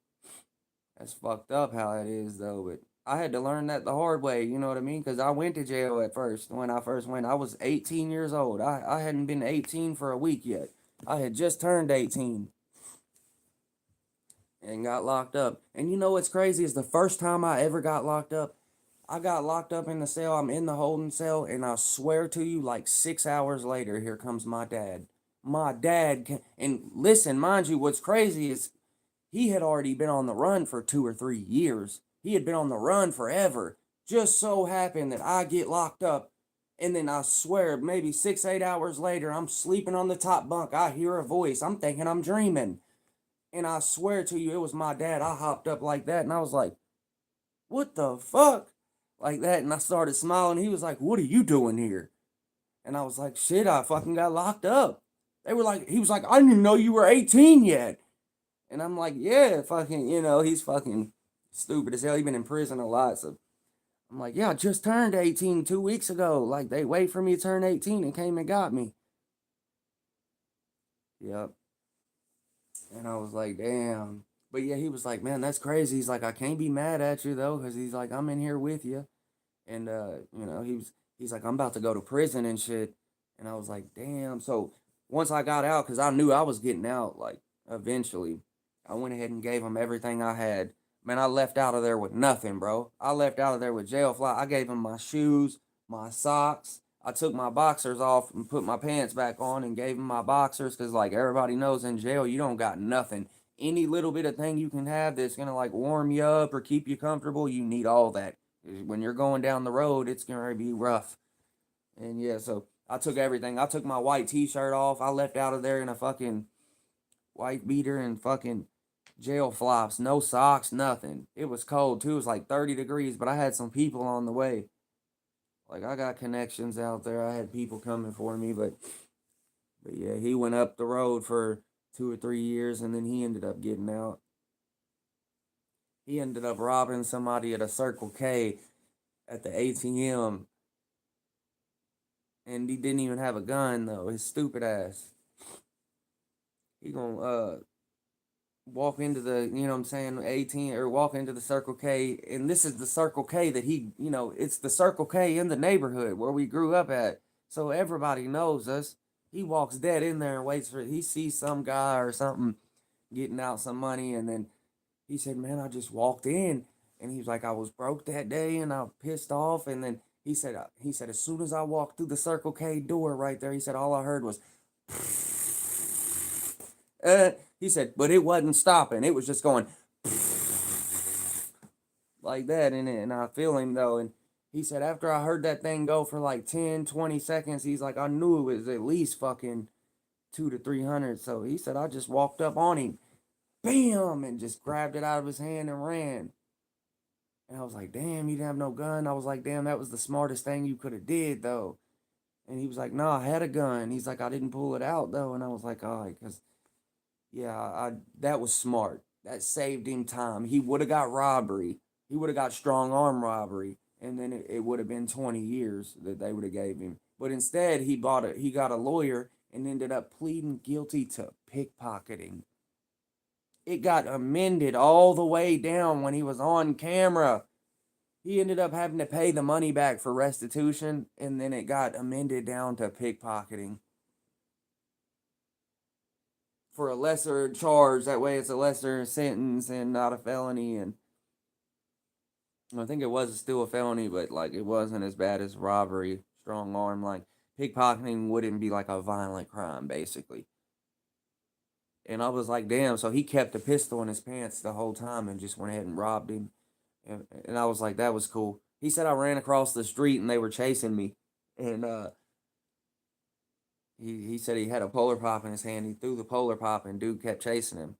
that's fucked up how it is though. But I had to learn that the hard way, you know what I mean? Because I went to jail at first. When I first went, I was 18 years old. I hadn't been 18 for a week yet. I had just turned 18 and got locked up. And you know what's crazy is the first time I ever got locked up, I got locked up in the cell. I'm in the holding cell, and I swear to you, like 6 hours later, here comes my dad. My dad and listen, mind you, what's crazy is he had already been on the run for 2 or 3 years. He had been on the run forever. Just so happened that I get locked up, and then I swear, maybe 6, 8 hours later, I'm sleeping on the top bunk. I hear a voice. I'm thinking I'm dreaming. And I swear to you, it was my dad. I hopped up like that, and I was like, what the fuck? Like that. And I started smiling. He was like, what are you doing here? And I was like, shit, I fucking got locked up. He was like, I didn't even know you were 18 yet. And I'm like, yeah, fucking, he's fucking stupid as hell. He's been in prison a lot. So I'm like, yeah, I just turned 18 2 weeks ago. Like, they wait for me to turn 18 and came and got me. Yep. And I was like, damn. But yeah, he was like, man, that's crazy. He's like, I can't be mad at you though, because he's like, I'm in here with you. And he's like, I'm about to go to prison and shit. And I was like, damn. So once I got out, because I knew I was getting out, like eventually, I went ahead and gave him everything I had. Man, I left out of there with nothing, bro. I left out of there with jail fly. I gave him my shoes, my socks. I took my boxers off and put my pants back on and gave him my boxers because, like, everybody knows in jail, you don't got nothing. Any little bit of thing you can have that's going to, like, warm you up or keep you comfortable, you need all that. When you're going down the road, it's going to be rough. And yeah, so I took everything. I took my white t-shirt off. I left out of there in a fucking white beater and fucking jail flops. No socks, nothing. It was cold too. It was like 30 degrees, but I had some people on the way. Like I got connections out there. I had people coming for me, but yeah, he went up the road for 2 or 3 years and then he ended up getting out. He ended up robbing somebody at a Circle K at the ATM, and he didn't even have a gun though. His stupid ass. He gonna walk into the, you know what I'm saying, 18 or walk into the Circle K, and this is the Circle K that he, it's the Circle K in the neighborhood where we grew up at. So everybody knows us. He walks dead in there and waits for he sees some guy or something getting out some money, and then he said, "Man, I just walked in." And he was like, "I was broke that day and I was pissed off." And then He said as soon as I walked through the Circle K door right there, he said all I heard was he said, but it wasn't stopping. It was just going like that. And I feel him though. And he said, after I heard that thing go for like 10, 20 seconds, he's like, I knew it was at least fucking 200 to 300. So he said, I just walked up on him, bam, and just grabbed it out of his hand and ran. And I was like, damn, you didn't have no gun. I was like, damn, that was the smartest thing you could have did though. And he was like, no, I had a gun. He's like, I didn't pull it out though. And I was like, all right, because yeah, that was smart. That saved him time. He would have got robbery. He would have got strong arm robbery, and then it would have been 20 years that they would have gave him. But instead, he got a lawyer and ended up pleading guilty to pickpocketing. It got amended all the way down when he was on camera. He ended up having to pay the money back for restitution, and then it got amended down to pickpocketing for a lesser charge. That way it's a lesser sentence and not a felony. And I think it was still a felony, but like it wasn't as bad as robbery, strong arm. Like pickpocketing wouldn't be like a violent crime, basically. And I was like, damn, so he kept the pistol in his pants the whole time and just went ahead and robbed him. And I was like, that was cool. He said I ran across the street and they were chasing me. And he said he had a polar pop in his hand. He threw the polar pop and dude kept chasing him.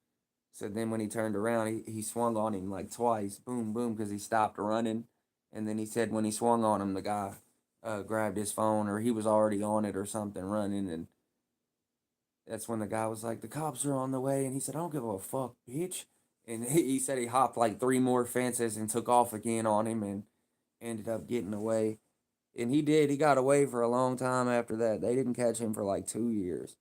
So then when he turned around, he swung on him like twice, boom, boom, because he stopped running. And then he said when he swung on him, the guy grabbed his phone or he was already on it or something running. And that's when the guy was like, the cops are on the way. And he said, I don't give a fuck, bitch. And he said he hopped like 3 more fences and took off again on him and ended up getting away. And he did. He got away for a long time after that. They didn't catch him for like 2 years.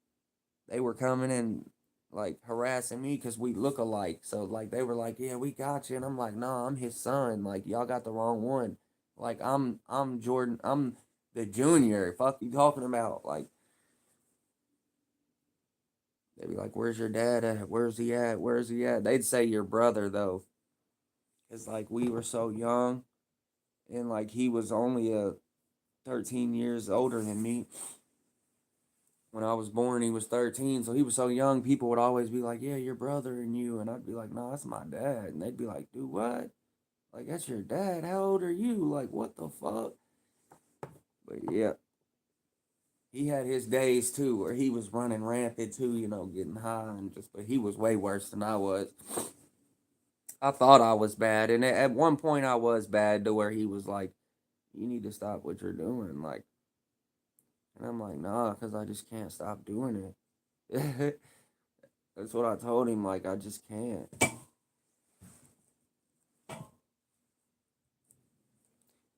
They were coming and like harassing me because we look alike. So like they were like, yeah, we got you. And I'm like, nah, I'm his son. Like y'all got the wrong one. Like I'm Jordan. I'm the junior. Fuck you talking about? Like they'd be like, where's your dad at? Where's he at? Where's he at? They'd say your brother though. It's like we were so young and like he was only 13 years older than me. When I was born, he was 13, so he was so young, people would always be like, yeah, your brother and you. And I'd be like, no, that's my dad. And they'd be like, dude, what? Like, that's your dad. How old are you? Like, what the fuck? But yeah, he had his days too, where he was running rampant too, getting high and just, but he was way worse than I was. I thought I was bad. And at one point, I was bad to where he was like, you need to stop what you're doing. Like, and I'm like, nah, because I just can't stop doing it. That's what I told him. Like, I just can't.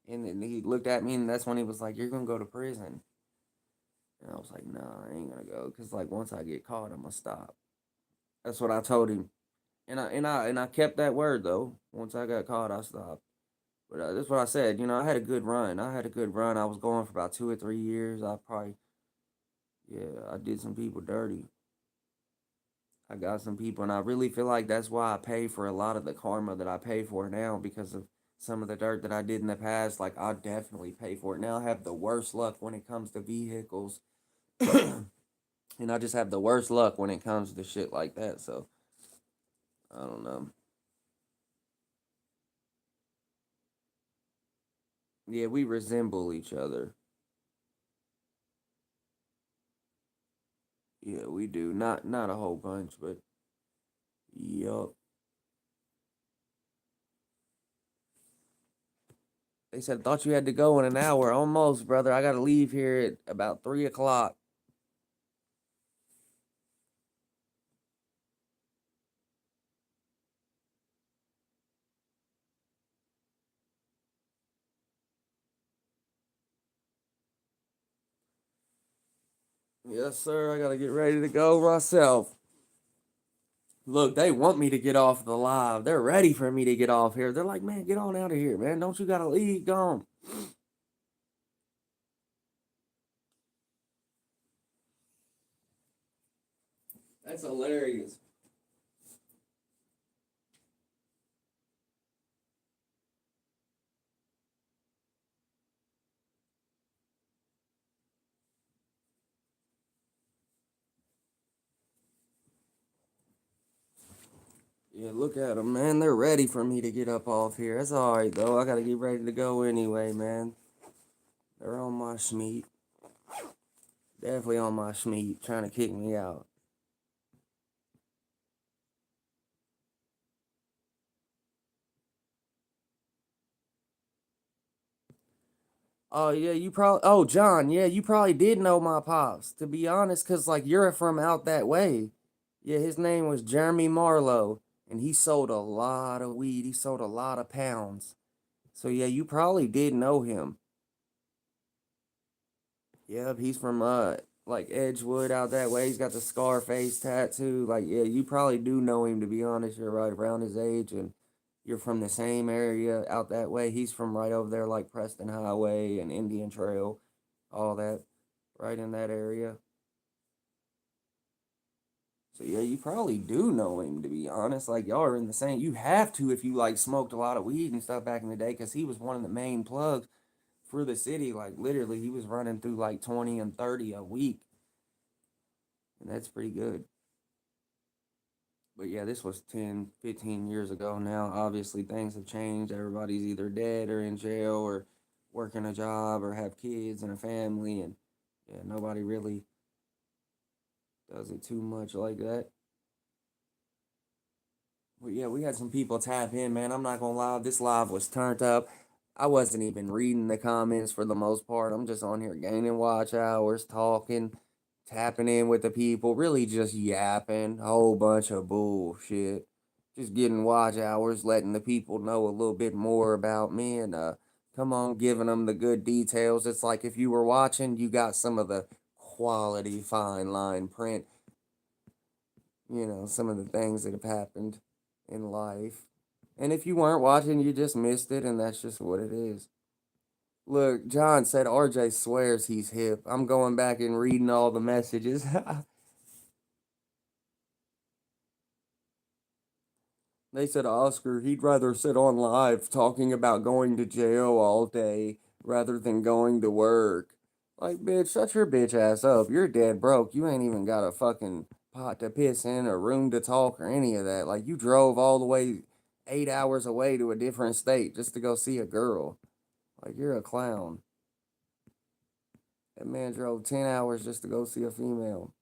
And then he looked at me, and that's when he was like, "You're gonna go to prison." And I was like, "No, I ain't gonna go, cause like once I get caught, I'm gonna stop." That's what I told him, and I kept that word though. Once I got caught, I stopped. But that's what I said. I had a good run. I had a good run. I was going for about 2 or 3 years. Yeah, I did some people dirty. I got some people, and I really feel like that's why I pay for a lot of the karma that I pay for now because of some of the dirt that I did in the past. Like, I definitely pay for it. Now I have the worst luck when it comes to vehicles, and I just have the worst luck when it comes to shit like that. So, I don't know. Yeah, we resemble each other. Yeah, we do. Not a whole bunch, but yup. They said, thought you had to go in an hour. Almost, brother. I gotta leave here at about 3 o'clock. Yes, sir. I gotta get ready to go myself. Look, they want me to get off the live. They're ready for me to get off here. They're like, man, get on out of here, man. Don't you gotta leave? Gone. That's hilarious. Yeah, look at them, man. They're ready for me to get up off here. That's all right, though. I gotta get ready to go anyway, man. They're on my schmeat. Definitely on my schmeat, trying to kick me out. Oh yeah, you probably. Oh John, yeah, you probably did know my pops. To be honest, cause like you're from out that way. Yeah, his name was Jeremy Marlowe, and he sold a lot of weed. He sold a lot of pounds. So yeah, you probably did know him. Yep, he's from like Edgewood out that way. He's got the Scarface tattoo. Like yeah, you probably do know him. To be honest, you're right around his age, and you're from the same area out that way. He's from right over there, like Preston Highway and Indian Trail, all that, right in that area. So yeah, you probably do know him. To be honest, like y'all are in the same. You have to if you like smoked a lot of weed and stuff back in the day, because he was one of the main plugs for the city. Like literally, he was running through like 20 and 30 a week, and that's pretty good. But yeah, this was 10, 15 years ago now. Obviously, things have changed. Everybody's either dead or in jail or working a job or have kids and a family. And yeah, nobody really does it too much like that. But yeah, we had some people tap in, man. I'm not gonna lie, this live was turned up. I wasn't even reading the comments for the most part. I'm just on here gaining watch hours, talking, tapping in with the people, really just yapping, a whole bunch of bullshit. Just getting watch hours, letting the people know a little bit more about me and come on, giving them the good details. It's like if you were watching, you got some of the quality fine line print, some of the things that have happened in life. And if you weren't watching, you just missed it, and that's just what it is. Look, John said RJ swears he's hip. I'm going back and reading all the messages. They said Oscar, he'd rather sit on live talking about going to jail all day rather than going to work. Like, bitch, shut your bitch ass up. You're dead broke. You ain't even got a fucking pot to piss in or room to talk or any of that. Like, you drove all the way 8 hours away to a different state just to go see a girl. Like, you're a clown. That man drove 10 hours just to go see a female.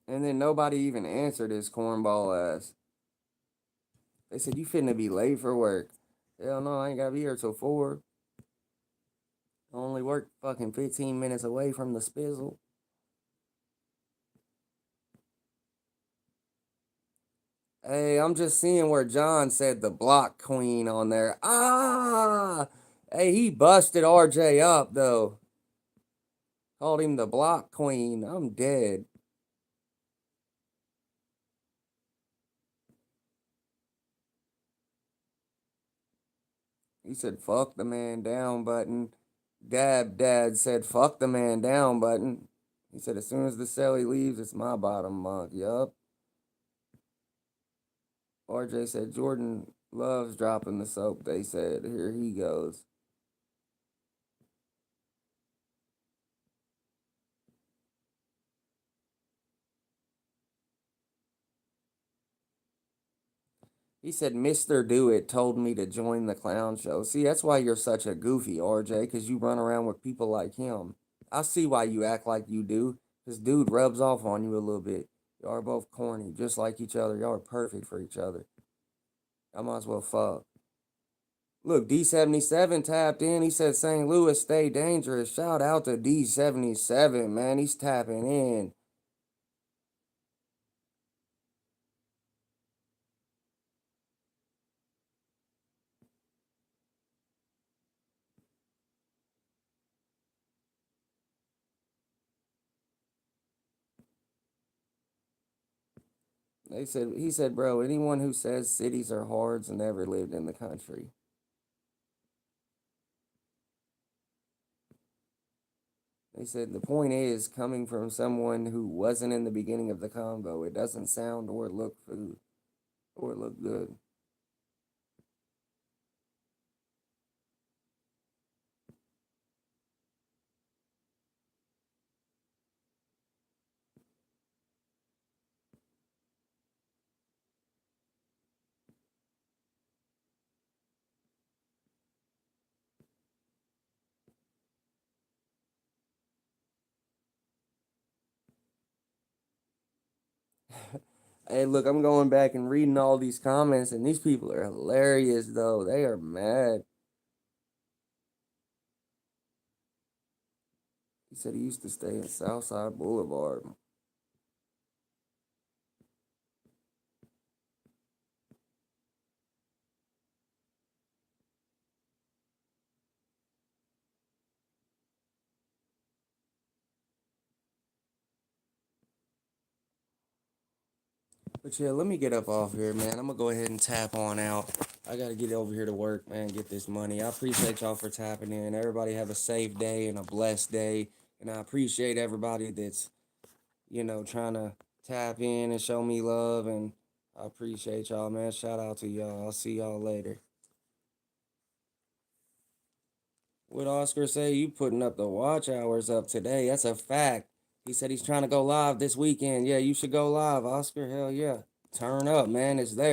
And then nobody even answered his cornball ass. They said, you finna be late for work. Hell no, I ain't gotta be here till 4. I only work fucking 15 minutes away from the spizzle. Hey, I'm just seeing where John said the block queen on there. Ah! Hey, he busted RJ up, though. Called him the block queen. I'm dead. He said, fuck the man down button. Dad said, fuck the man down button. He said, as soon as the celly leaves, it's my bottom bunk. Yup. RJ said, Jordan loves dropping the soap. They said, here he goes. He said, Mr. Do It told me to join the clown show. See, that's why you're such a goofy, RJ, because you run around with people like him. I see why you act like you do. This dude rubs off on you a little bit. Y'all are both corny, just like each other. Y'all are perfect for each other. I might as well fuck. Look, D77 tapped in. He said St. Louis stay dangerous. Shout out to D77, man. He's tapping in. He said, bro, anyone who says cities are hards never lived in the country. They said the point is coming from someone who wasn't in the beginning of the convo. It doesn't sound or look food or look good. Hey, look, I'm going back and reading all these comments, and these people are hilarious, though. They are mad. He said he used to stay in Southside Boulevard. But yeah, let me get up off here, man. I'm gonna go ahead and tap on out. I gotta get over here to work, man, get this money. I appreciate y'all for tapping in. Everybody have a safe day and a blessed day. And I appreciate everybody that's, trying to tap in and show me love. And I appreciate y'all, man. Shout out to y'all. I'll see y'all later. What Oscar say? You putting up the watch hours up today. That's a fact. He said he's trying to go live this weekend. Yeah, you should go live, Oscar. Hell yeah. Turn up, man. It's there.